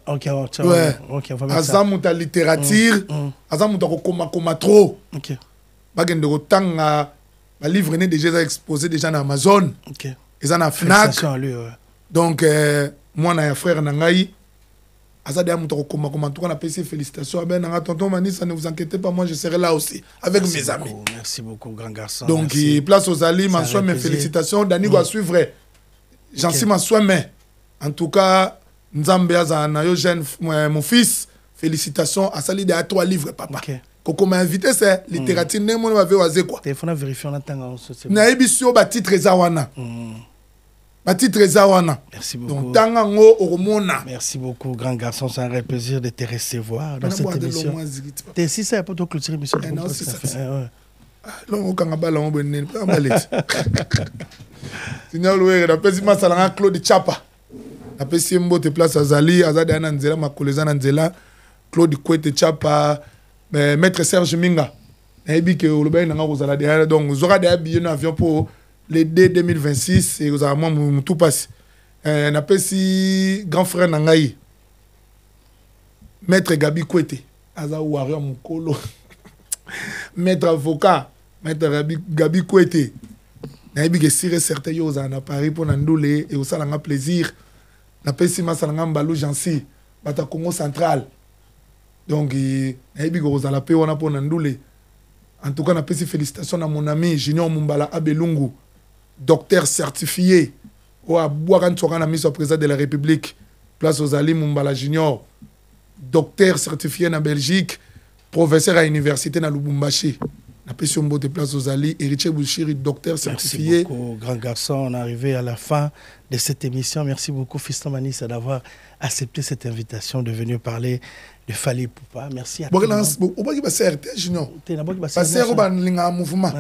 OK, ouais. OK, on va mettre ça. Azam ta littérature, azam ta koma trop. OK. Bagende ko tanga ba livre né déjà exposé déjà na Amazon. OK. Ils en a Fnac. Lui, ouais. Donc moi na frère na ngai azade amuta ko koma tout on a passé félicitations ben na tonton Manissa ne vous inquiétez pas moi je serai là aussi avec mes amis. Merci beaucoup grand garçon. Donc place aux Ali Mansoua mes félicitations Dani va suivre. Jansi Mansoua en tout cas Nzambe azana yo jeune mon fils félicitations à sali de 3 livres papa. OK. Koko m'a invité c'est littérature ne mon va ver quoi. Téléphone vérifier on attend na ebisio ba titre zawana. Ba titre zawana. Merci beaucoup. Donc tanga ngo oromona. Merci beaucoup grand garçon, c'est un vrai plaisir de te recevoir dans cette émission. T'es si ça pour toi clôturer monsieur. Non c'est ça. Longo kanga bala ngo benene pas malette. Signal ouais la pesima salanga Claude Chapa. Apesi mbote place azali azade na nzela makoleza na nzela Claude Kwete Chapa maître Serge Minga na ebi ke oloba na ngozala derrière donc zora de habillé un avion pour l'été 2026 et ozala moi tout passe na pesi grand frère na ngai maître Gabi Kwete aza wario mukolo maître avocat maître Gabi Kwete na ebi ke sire certain yo ozala na Paris pour na ndole et osala nga plaisir. Na pesi masalanga mbalu Jansi bata Congo central donc ebi go zala pe wana pona ndule en tout cas na pesi félicitations à mon ami Junior Mumbala Abelungu docteur certifié o abwaka ntsoka na miso président de la République place aux Ali Mumbala Junior docteur certifié na Belgique professeur à l'université na Lubumbashi na pession de place aux Ali héritier Bouchiri docteur certifié. Merci beaucoup grand garçon, on est arrivé à la fin de cette émission. Merci beaucoup Fiston Manissa d'avoir accepté cette invitation de venir parler de Fally Ipupa. Merci à toi. Au bas qui va CRT Junior. Passer au ban mouvement.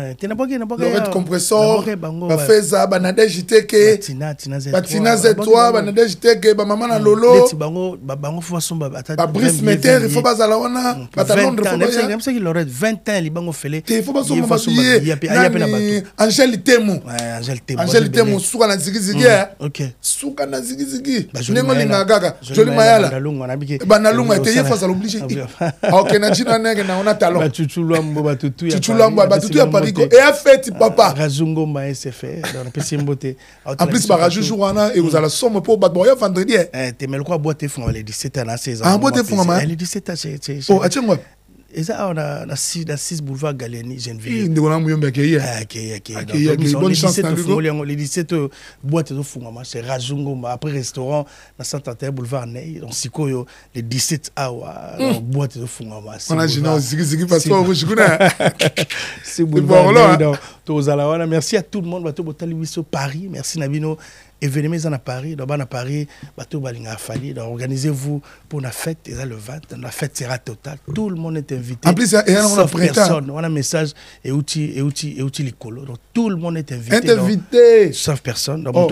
Lorette compresseur, ba Feza, ba Nadège Teke, Batina Z3, ba Nadège Teke, ba Maman Lolo. Ba Brice Meter, il faut pas aller wana, ba Talon de Foba. Comme ça qu'il aurait 20 ans, il va faire. Il faut pas se mabiller. Angèle Temo. Angèle Temo souka na zigizigi. OK. Souka na zigizigi. Nengo linga gaga. Joli mayala. Ba Nalunga était face à l'obligé. OK, na jina nenge na ona talon. Chuchulambo batutu ya. Chuchulambo batutu ya Parigo et a fait papa. Razungo ma SFR dans la PC Mbote. En plus ba rajouju wana et vous allez somme pour battre boya vendredi. Te mel quoi boîte fond les 17 ans à 16 ans. Ah boîte fond ma. Les 17 ans c'est. Oh, attention. Et ça, on a 6 boulevard Galeni, Gennevilliers. Bonne chance. Les 17 boîtes de Fungama, c'est Razungo, après restaurant, dans Saint-Antoine, boulevard Ney, dans Sikoyo, les 17 Awa, boîte de Fungama. On a gêné aussi, parce que je connais. C'est boulevard Ney. Merci à tout le monde, Paris, merci Nabino. Événement à Paris, à Paris, organisez-vous pour la fête, le 20, la fête sera totale, tout le monde est invité. En plus, sauf personne, on a un message et outil l'écolo, donc tout le monde est invité. Invité. Sauf personne, donc donc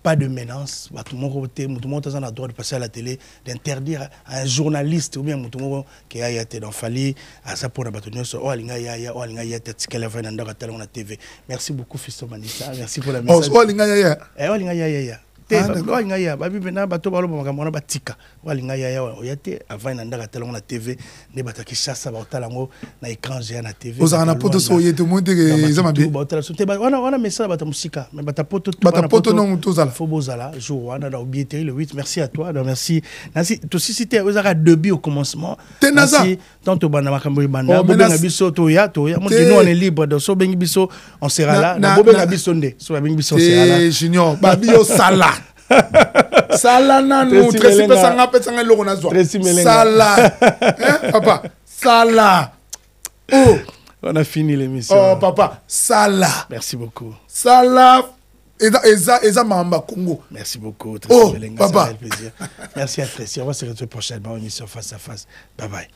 pas de menace, tout le monde a le droit de passer à la télé, d'interdire à un journaliste ou bien tout le monde qui a été dans Fally à ça pour la bâtonnière sur TV. Merci beaucoup Fiston Manissa, merci pour la message. Merci à toi, merci. Tu cité aux début au commencement. Merci. Tant au bana makambo bana, bobenga biso to ya, nous on est libre de so bengi biso, on sera là. Na bobenga biso nde, so bengi biso sera là. Junior, babio sala. Sala nanu, Tracy pesanga pesanga loko na zwa. Sala. Hein papa, sala. Oh, on a fini l'émission. Oh papa, sala. Merci beaucoup. Sala. Eza Mamba Congo. Merci beaucoup. Oh, papa. Merci à Tracy. On va se retrouver prochainement en émission face à face. Bye bye.